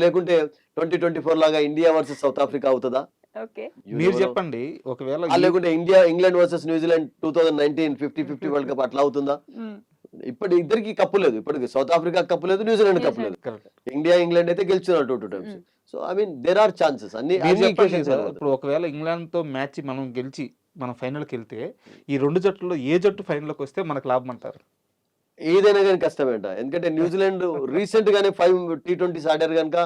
లేకుంటే 2024 లాగా ఇండియా వర్సెస్ సౌత్ ఆఫ్రికా అవుతుందా? ఓకే మీరు చెప్పండి, ఒకవేళ లేకుంటే India England versus New Zealand 2019 50-50 world cup అట్లా అవుతుందా? ఇప్పటి ఇద్దరికి కప్పు లేదు. ఇప్పటికి సౌత్ ఆఫ్రికా కప్పు లేదు, న్యూజిలాండ్ కప్పు లేదు. కరెక్ట్. ఇండియా ఇంగ్లాండ్ అయితే గెలిచినారు 2 times. So I mean there are chances అన్ని మీరు అన్ని చెప్పండి equations సార్, కనబడతాయి. ఇప్పుడు ఒకవేళ ఇంగ్లాండ్ తో మ్యాచ్ మనం గెలిచి మనం ఫైనల్కి వెళ్తే ఈ రెండు జట్టుల్లో ఏ జట్టు ఫైనల్కి వస్తే మనకు లాభం అంటారు? ఏదైనా కానీ కష్టమేంట. ఎందుకంటే న్యూజిలాండ్ రీసెంట్ గానే 5 T20s ఆడారు కనుక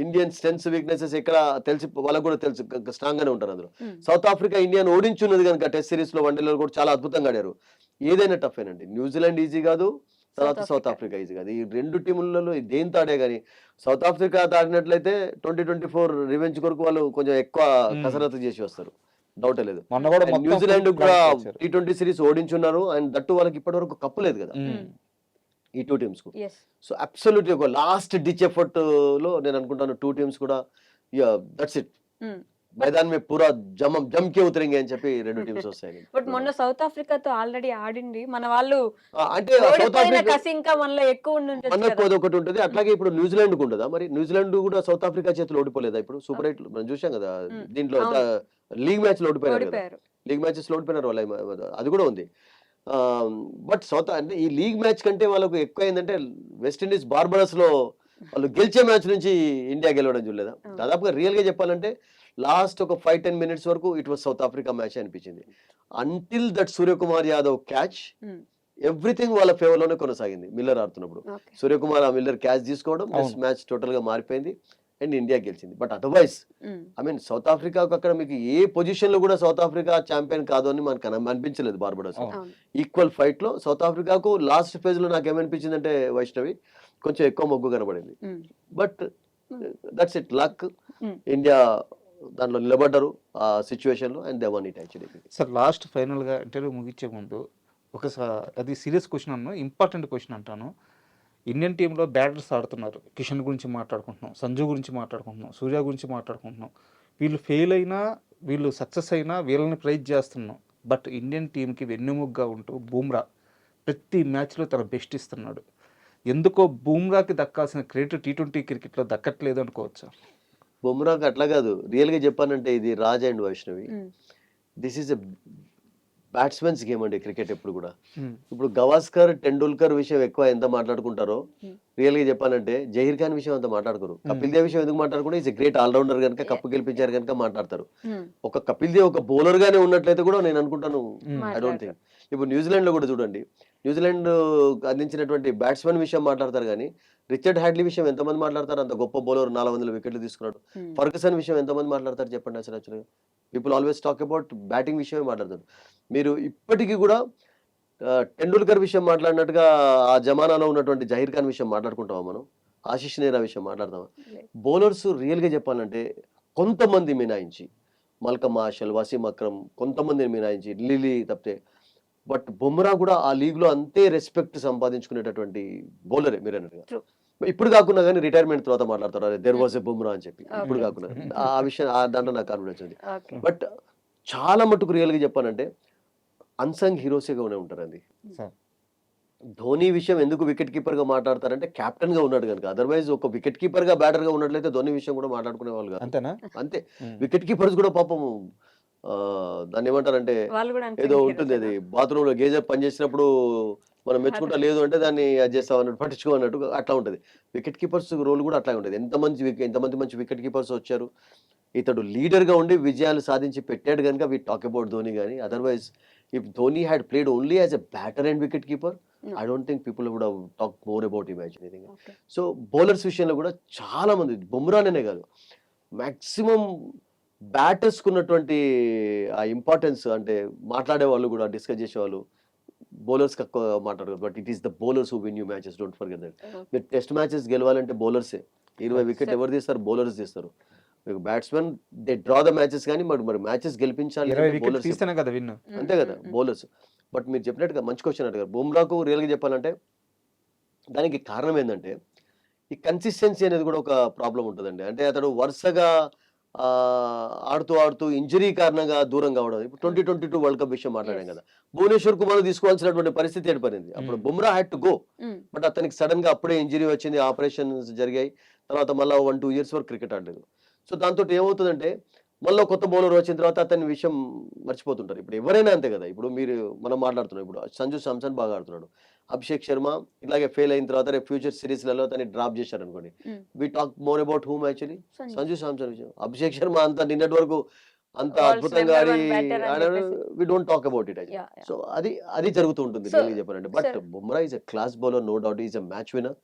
ఇండియన్ స్ట్రెంగ్స్ వీక్నెసెస్ ఎక్కడ తెలిసి వాళ్ళకు కూడా తెలుసు, స్ట్రాంగ్ గానే ఉంటారు అందులో. సౌత్ ఆఫ్రికా ఇండియాను ఓడించున్నది కనుక టెస్ట్ సిరీస్ లో వన్డేలో కూడా చాలా అద్భుతంగా ఆడారు. ఏదైనా టఫ్ ఏనండి. న్యూజిలాండ్ ఈజీ కాదు, తర్వాత సౌత్ ఆఫ్రికా ఈజీ కాదు. ఈ రెండు టీములలో దేంతో ఆడే కానీ సౌత్ ఆఫ్రికా ఆడినట్లయితే 2024 రివెంజ్ కొరకు వాళ్ళు కొంచెం ఎక్కువ కసరత్తు చేసి వస్తారు, డౌటే లేదు. మొన్న కూడా And మొత్తం న్యూజిలాండ్ full కూడా plan చేశారు. T20 సిరీస్ ఓడించున్నారు అండ్ దట్టు వాళ్ళకి ఇప్పటి వరకు కప్పు లేదు కదా ఈ 2 teams కు. ఎస్ సో అబ్సల్యూట్లీ ఒక లాస్ట్ డిచ్ ఎఫర్ట్ లో నేను అనుకుంటాను 2 teams కూడా దట్స్ ఇట్ మైదాన్ మే పూరా జమ్ కే ఉతరేంగే అని చెప్పి 2 teams వస్తాయి. బట్ మొన్న సౌత్ ఆఫ్రికాతో ఆల్రెడీ ఆడింది మన వాళ్ళు, అంటే సౌత్ ఓడిపోయిన ఆఫ్రికా కసి ఇంకా మనలో ఎక్కువ ఉండుండొచ్చు మనకు కదా. ఒకటి ఉంటుంది. అట్లాగే ఇప్పుడు న్యూజిలాండ్ కు ఉండదా మరి? న్యూజిలాండ్ కూడా సౌత్ ఆఫ్రికా చేతిలో ఓడిపోలేదా? ఇప్పుడు సూపర్ 8 మనం చూసాం కదా దీంట్లో లీగ్ మ్యాచ్ లో ఓడిపోయారు కదా. ఓడిపోయారు. లీగ్ మ్యాచెస్ లో ఓడిపోయినారు వాళ్ళు, అది కూడా ఉంది. బట్ సౌత్ అంటే ఈ లీగ్ మ్యాచ్ కంటే వాళ్ళకు ఎక్కువ ఏంటంటే వెస్టిండీస్ బార్బరస్ లో వాళ్ళు గెలిచే మ్యాచ్ నుంచి ఇండియా గెలవడం చూడలేదా? దాదాపుగా రియల్ గా చెప్పాలంటే లాస్ట్ ఒక 5-10 minutes వరకు it was South Africa match అనిపించింది. Until that Suryakumar Yadav catch everything వాళ్ళ ఫేవర్ లోనే కొనసాగింది. మిల్లర్ ఆడుతున్నప్పుడు Okay. సూర్యకుమార్ ఆ మిల్లర్ క్యాచ్ తీసుకోవడం మ్యాచ్ టోటల్ గా మారిపోయింది అండ్ ఇండియా గెలిచింది. But otherwise I mean South ఆఫ్రికాకు అక్కడ మీకు ఏ పొజిషన్ లో కూడా సౌత్ ఆఫ్రికా ఛాంపియన్ కాదు అని మనకు అనిపించలేదు బార్బడోస్. ఈక్వల్ ఫైట్ లో సౌత్ ఆఫ్రికాకు లాస్ట్ ఫేజ్ లో నాకు ఏమనిపించింది అంటే వైష్ణవి కొంచెం ఎక్కువ మొగ్గు కనబడింది. But that's it luck. India దాంట్లో నిలబడ్డారు ఆ సిచ్యువేషన్ లో and they one it actually. Sir last ఫైనల్గా ఇంటర్వ్యూ ముగించే ముందు ఒకసారి అది సీరియస్ క్వశ్చన్ అన్నా, ఇంపార్టెంట్ క్వశ్చన్ అంటాను. ఇండియన్ టీంలో బ్యాటర్స్ ఆడుతున్నారు, కిషన్ గురించి మాట్లాడుకుంటున్నాం, సంజు గురించి మాట్లాడుకుంటున్నాం, సూర్య గురించి మాట్లాడుకుంటున్నాం. వీళ్ళు ఫెయిల్ అయినా వీళ్ళు సక్సెస్ అయినా వీళ్ళని ప్రైజ్ చేస్తున్నాం. బట్ ఇండియన్ టీంకి వెన్నెముగ్గా ఉంటూ బూమ్రా ప్రతి మ్యాచ్లో తన బెస్ట్ ఇస్తున్నాడు. ఎందుకో బూమ్రాకి దక్కాల్సిన క్రెడిట్ T20 క్రికెట్లో దక్కట్లేదు అనుకోవచ్చా? బుమ్రాకి అట్లా కాదు. రియల్ గా చెప్పానంటే ఇది Raj and Vaishnavi, this is a batsmen game అండి క్రికెట్ ఎప్పుడు కూడా. ఇప్పుడు గవాస్కర్ టెండూల్కర్ విషయం ఎక్కువ ఎంత మాట్లాడుకుంటారో రియల్ గా చెప్పాలంటే జహీర్ ఖాన్ విషయం అంత మాట్లాడుకోరు. కపిల్ దేవ్ విషయం ఎందుకు మాట్లాడుకుంటే ఈజ్ ఎ గ్రేట్ ఆల్రౌండర్ కనుక కప్పు గెలిపించారు కనుక మాట్లాడతారు. ఒక కపిల్ దేవ్ ఒక బౌలర్ గానే ఉన్నట్లయితే కూడా నేను అనుకుంటాను ఐ డోంట్ థింక్. ఇప్పుడు న్యూజిలాండ్ లో కూడా చూడండి, న్యూజిలాండ్ అందించినటువంటి బ్యాట్స్మెన్ విషయం మాట్లాడతారు కానీ రిచర్డ్ హ్యాడ్లీ విషయం ఎంతమంది మాట్లాడతారు? అంత గొప్ప బౌలర్ 400 వికెట్లు తీసుకున్నాడు. ఫర్గసన్ విషయం ఎంతమంది మాట్లాడతారు చెప్పండి అసలు? యాక్చువల్గా people always talk about batting విషయమే మాట్లాడతారు. మీరు ఇప్పటికీ కూడా టెండూల్కర్ విషయం మాట్లాడినట్టుగా ఆ జమానాలో ఉన్నటువంటి జహీర్ ఖాన్ విషయం మాట్లాడుకుంటామా మనం? ఆశిష్ నేరా విషయం మాట్లాడతామా? బౌలర్స్ రియల్ గా చెప్పాలంటే కొంతమంది మినాయించి మల్కమ్ మాషల్, వసీం అక్రమ్, కొంతమందిని మినాయించి లిలీ తప్పితే, బట్ బుమ్రా కూడా ఆ లీగ్ లో అంతే రెస్పెక్ట్ సంపాదించుకునేటటువంటి బౌలరే మీరు అన్నట్టుగా. ఇప్పుడు కాకుండా కానీ రిటైర్మెంట్ తర్వాత మాట్లాడతారు అదే దేర్ వాజ్ ఎ బుమ్రా అని చెప్పి. ఇప్పుడు కాకుండా ఆ విషయం దాంట్లో నాకు కాన్ఫిడెన్స్ ఉంది. బట్ చాలా మటుకు రియల్ గా చెప్పానంటే అన్సంగ్ హీరోస్గా ఉంటారండి. ధోని విషయం ఎందుకు వికెట్ కీపర్ గా మాట్లాడతారంటే కెప్టెన్ గా ఉన్నాడు కనుక. అదర్వైజ్ ఒక వికెట్ కీపర్ గా బ్యాటర్ గా ఉన్నట్లయితే ధోని విషయం కూడా మాట్లాడుకునే వాళ్ళు కాదు. అంతేనా? అంతే. ఉమ్. వికెట్ కీపర్స్ కూడా పాపం దాన్ని ఏమంటారంటే వాళ్ళు కూడా ఏదో ఉంటుంది, అది బాత్రూమ్ లో గేజర్ పనిచేసినప్పుడు మనం మెచ్చుకుంటా, లేదు అంటే దాన్ని అది చేస్తాం అన్నట్టు, పట్టించుకో అన్నట్టు అట్లా ఉంటుంది. వికెట్ కీపర్స్ రోల్ కూడా అట్లా ఉంటుంది. ఎంతమంది మంచి వికెట్ కీపర్స్ వచ్చారు. ఇతడు లీడర్ గా ఉండి విజయాలు సాధించి పెట్టాడు కనుక వి టాక్ అబౌట్ ధోని. కానీ otherwise if Dhoni had played only as a batter and wicket keeper, I don't think people would have talk more about him anything. So bowlers విషయంలో కూడా చాలా మంది, బుమ్రానే కాదు, మాక్సిమం బ్యాటర్స్ ఉన్నటువంటి ఆ ఇంపార్టెన్స్, అంటే మాట్లాడే వాళ్ళు కూడా, డిస్కస్ చేసేవాళ్ళు బౌలర్స్ తక్కువ మాట్లాడరు. But it is the bowlers who win you matches, don't forget that. మీరు టెస్ట్ మ్యాచెస్ గెలవాలంటే బౌలర్సే. 20 వికెట్ ఎవరు తీస్తారు? బౌలర్స్ తీస్తారు. మీకు batsmen they draw the matches, కానీ మరి మ్యాచెస్ గెలిపించాలి 20 వికెట్ బౌలర్స్, తీస్తేనే కదా విన్. అంతే కదా బౌలర్స్. బట్ మీరు చెప్పినట్టుగా మంచి క్వశ్చన్ అడిగారు. బుమ్రాకు రియల్గా చెప్పాలంటే దానికి కారణం ఏంటంటే ఈ కన్సిస్టెన్సీ అనేది కూడా ఒక ప్రాబ్లం ఉంటుందండి. అంటే అతడు వరుసగా ఆడుతూ ఇంజరీ కారణంగా దూరం కావడం. ఇప్పుడు 2022 వరల్డ్ కప్ విషయం మాట్లాడాం కదా, భువనేశ్వర్ కుమార్ తీసుకోవాల్సినటువంటి పరిస్థితి ఏర్పడింది. అప్పుడు Bumrah had to go, but అతనికి సడన్ గా అప్పుడే ఇంజరీ వచ్చింది, ఆపరేషన్స్ జరిగాయి, తర్వాత మళ్ళీ 1-2 ఇయర్స్ వరకు క్రికెట్ ఆడలేదు. సో దాంతో ఏమవుతుందంటే మళ్ళీ కొత్త బౌలర్ వచ్చిన తర్వాత అతని విషయం మర్చిపోతుంటారు. ఇప్పుడు ఎవరైనా అంతే కదా. ఇప్పుడు మనం మాట్లాడుతున్నాం, ఇప్పుడు సంజు సామ్సన్ బాగా ఆడుతున్నాడు, అభిషేక్ శర్మ ఇట్లాగే ఫెయిల్ అయిన తర్వాత రేపు ఫ్యూచర్ సిరీస్లలో తను డ్రాప్ చేశారు అనుకోండి, we talk more about whom actually Sanju Samson విషయం. అభిషేక్ శర్మ అంత నిన్నటి వరకు అంత అద్భుతంగా ఆడి we don't talk about it. So అది జరుగుతూ ఉంటుంది రియల్లీ చెప్పాలంటే. But Bumrah is a class bowler, no doubt is a match winner.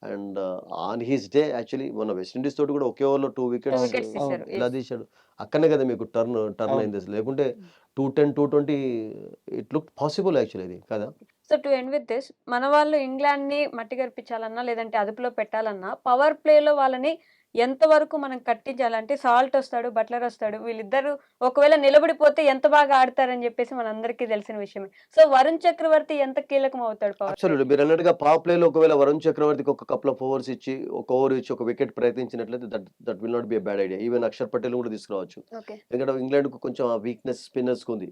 And on his day actually మన వెస్టిండీస్ తోటి కూడా ఒకే ఓవర్లో 2 వికెట్స్ ఇలా తీశాడు. అక్కడనే కదా మీకు టర్న్ అయింది. లేకుంటే 210, 220 ఇట్ లుక్ పాసిబుల్ యాక్చువల్లీ, అది కదా. So to end with this, మన వాళ్ళు ఇంగ్లాండ్ ని మట్టి గర్పించాలన్నా లేదంటే అదుపులో పెట్టాలన్నా పవర్ ప్లేలో వాళ్ళని ఎంతవరకు మనం కట్టించాలంటే, సాల్ట్ వస్తాడు, బట్లర్ వస్తాడు, వీళ్ళిద్దరు ఒకవేళ నిలబడిపోతే ఎంత బాగా ఆడతారని చెప్పేసి మనందరికీ తెలిసిన విషయమే. సో వరుణ్ చక్రవర్తి ఎంత కీలకం అవుతాడు పవర్? అబ్సల్యూట్లీ మీరు అన్నట్టుగా పవర్ ప్లేలో ఒకవేళ వరుణ్ చక్రవర్తికి ఒక కపుల్ ఆఫ్ ఓవర్స్ ఇచ్చి, ఒక ఓవర్ ఇచ్చి ఒక వికెట్ ప్రయత్నించినట్లయితే that will not be a bad idea. Even Axar Patel కూడా తీసుకురావచ్చు, ఎందుకంటే ఇంగ్లాండ్ కు కొంచెం ఆ వీక్నెస్ స్పిన్నర్స్ ఉంది.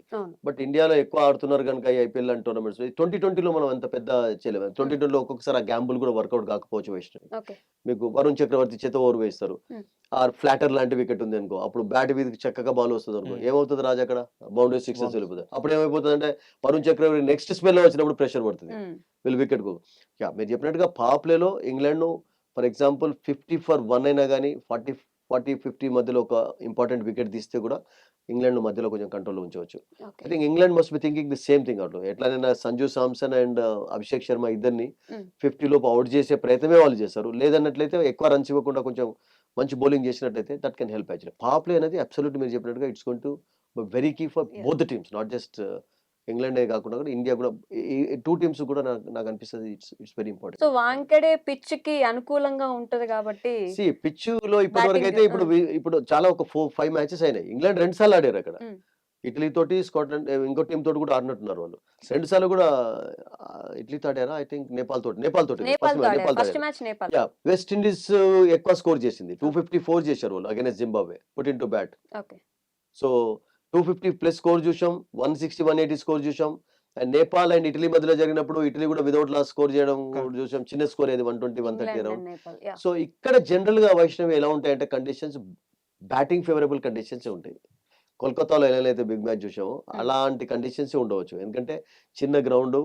బట్ ఇండియాలో ఎక్కువ ఆడుతున్నారు కనుక ఈ ఐపీఎల్ అండ్ టోర్నమెంట్స్ 2020లో మనం అంత పెద్ద చేయలేము. 2020లో ఒక్కొక్కసారి ఆ గ్యాంబుల్ కూడా వర్కౌట్ కాకపోవచ్చు. వైష్ణవి మీకు వరుణ్ చక్రవర్తి చేత ఓవర్ వేస్తారు, ఆర్ ఫ్లాటర్ లాంటి వికెట్ ఉంది అనుకో, అప్పుడు బ్యాట్ మీద చక్కగా బాల్ వస్తుంది అనుకో, ఏమవుతుంది రాజు అక్కడ బౌండరీ 6 వెళ్ళిపోతుంది. అప్పుడు ఏమైపోతుంది అంటే వరుణ్ చక్రవర్తి నెక్స్ట్ స్పెల్ లో వచ్చినప్పుడు ప్రెషర్ పడుతుంది వీళ్ళు వికెట్ కు. మీరు చెప్పినట్టుగా పవర్ ప్లేలో ఇంగ్లాండ్ ను ఫర్ ఎగ్జాంపుల్ 50 for 1 అయినా కానీ 40-50 మధ్యలో ఒక ఇంపార్టెంట్ వికెట్ తీస్తే కూడా ఇంగ్లాండ్ మధ్యలో కొంచెం కంట్రోల్లో ఉంచవచ్చు. I think England must be thinking the same thing out. ఎట్లనైనా సంజు సామ్సన్ అండ్ అభిషేక్ శర్మ ఇద్దరిని 50 లోపు అవుట్ చేసే ప్రయత్నమే వాళ్ళు చేస్తారు. లేదన్నట్లయితే ఎక్కువ రన్స్ ఇవ్వకుండా కొంచెం మంచి బౌలింగ్ చేసినట్లయితే that can help actually. Power play అనేది అబ్సల్యూట్ మీరు చెప్పినట్టుగా it's going to very key for both the teams, not just England కాకుండా కూడా ఇండియా కూడా, 2 టీమ్స్ కూడా నాకు అనిపిస్తుంది it's very important. So Wankhede pitch కి అనుకూలంగా ఉంటది కాబట్టి పిచ్ లో ఇప్పటి వరకు అయితే ఇప్పుడు చాలా ఒక 4-5 మ్యాచెస్ అయినాయి. ఇంగ్లాండ్ 2 సార్లు ఆడారు అక్కడ, ఇటలీ తోటి, స్కాట్లాండ్ ఇంకో టీం తోటి కూడా ఆడినట్టున్నారు వాళ్ళు. 2 సార్లు కూడా ఇటలీతో ఆడారా, ఐ థింక్ నేపాల్ తోటి వెస్ట్ ఇండీస్ ఎక్కువ స్కోర్ చేసింది, 254 చేశారు వాళ్ళు against Zimbabwe, put in to bat. So 250 plus score చూసాం, 160, 180 స్కోర్ చూసాం. అండ్ నేపాల్ అండ్ ఇటలీ మధ్యలో జరిగినప్పుడు ఇటలీ కూడా విదౌట్ లాస్ స్కోర్ చేయడం చూసాం. చిన్న స్కోర్ ఏది 120, 130 అరౌండ్. సో ఇక్కడ జనరల్ గా వైష్ణవి ఎలా ఉంటాయంటే కండిషన్స్, బ్యాటింగ్ ఫేవరబుల్ కండిషన్స్ ఉంటాయి. కోల్కతాలో ఎలా బిగ్ మ్యాచ్ చూసామో అలాంటి కండిషన్స్ ఉండవచ్చు, ఎందుకంటే చిన్న గ్రౌండ్.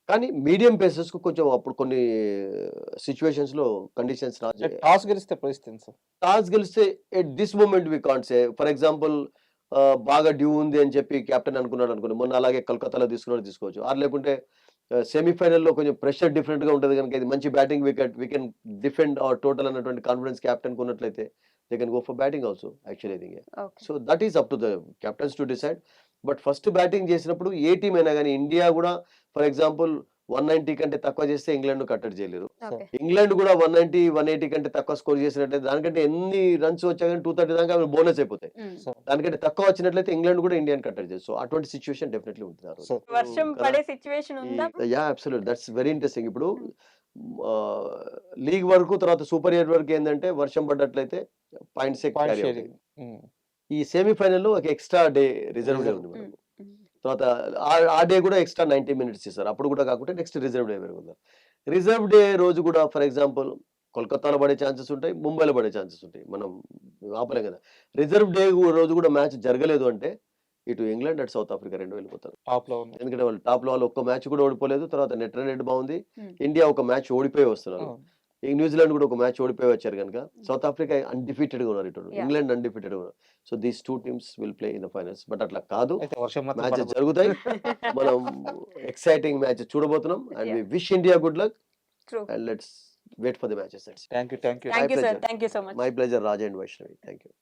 కానీ మీడియం పేసెస్ కు కొంచెం అప్పుడు కొన్ని సిచ్యువేషన్స్ లో కండిషన్స్ టాస్ గెలిస్తే పరిస్థితి, టాస్ గెలిస్తే at this moment we can't say. For example బాగా డ్యూ ఉంది అని చెప్పి కెప్టెన్ అనుకున్నాడు అనుకోండి, మొన్న అలాగే కలకత్తాలో తీసుకోవచ్చు. ఆర్ లేకుంటే సెమీఫైనల్లో కొంచెం ప్రెషర్ డిఫరెంట్ గా ఉంటుంది కనుక ఇది మంచి batting wicket, we can defend hour total అన్నటువంటి కాన్ఫిడెన్స్ కెప్టెన్ ఉన్నట్లయితే they can go for batting also actually I think. So that is up to the captains to decide. But first batting చేసినప్పుడు ఏ team అయినా కానీ, India కూడా for example 190 కంటే తక్కువ చేస్తే England ను కట్టడి చేయలేరు. ఇంగ్లాండ్ కూడా 190, 180 కంటే తక్కువ స్కోర్ చేసినట్లయితే దానికంటే ఎన్ని రన్స్ వచ్చా కానీ 230 దాకా బోనస్ అయిపోతాయి. దానికంటే తక్కువ వచ్చినట్లయితే ఇంగ్లాండ్ కూడా ఇండియాని కట్టడి చేయదు. సో అటువంటి సిచ్యువేషన్ డెఫినెట్లీ ఉంటుంది. వర్షం పడే సిచ్యువేషన్ ఉందా? Yeah absolute, that's very interesting. ఇప్పుడు లీగ్ వరకు తర్వాత సూపర్ 8 వరకు ఏంటంటే వర్షం పడ్డట్లయితే పాయింట్స్ ఈ సెమీఫైనల్ లో ఒక ఎక్స్ట్రా డే రిజర్వ్ డే ఉంది. తర్వాత ఆ డే కూడా ఎక్స్ట్రా 90 మినిట్స్ ఇస్తారు. అప్పుడు కూడా కాకుంటే నెక్స్ట్ రిజర్వ్ డే పెరుగుతారు. రిజర్వ్ డే రోజు కూడా ఫర్ ఎగ్జాంపుల్ కోల్కతాలో పడే ఛాన్సెస్ ఉంటాయి, ముంబైలో పడే ఛాన్సెస్ ఉంటాయి. మనం ఆపలేం కదా. రిజర్వ్ డే రోజు కూడా మ్యాచ్ జరగలేదు అంటే ఇటు ఇంగ్లాండ్ అటు సౌత్ ఆఫ్రికా 2 వెళ్ళిపోతారు. టాప్లో ఉంది. ఎందుకంటే వాళ్ళు టాప్లో వాళ్ళు ఒక్క మ్యాచ్ కూడా ఓడిపోలేదు. తర్వాత నెట్ రన్ రేట్ బాగుంది. Hmm. ఇండియా ఒక మ్యాచ్ ఓడిపోయి వస్తున్నారు. అవును. ఈ న్యూజిలాండ్ కూడా ఒక మ్యాచ్ ఓడిపోయి వచ్చారు కనుక సౌత్ ఆఫ్రికా అన్డిఫీటెడ్ గా ఉన్నారు. ఇటు Yeah. ఇంగ్లాండ్ అన్డిఫీటెడ్ గా ఉన్నారు. So these 2 teams will play in the finals. But అట్లా కాదు, అయితే వర్షం మాత్రం మ్యాచెస్ పడబోతుంది. జరుగుతాయి. మనం ఎక్సైటింగ్ మ్యాచ్ చూడబోతున్నాం and we wish India good luck True. And let's wait for the matches. Thank you Thank you, sir. pleasure. Thank you so much. My pleasure Raja and Vaishnavi. Thank you.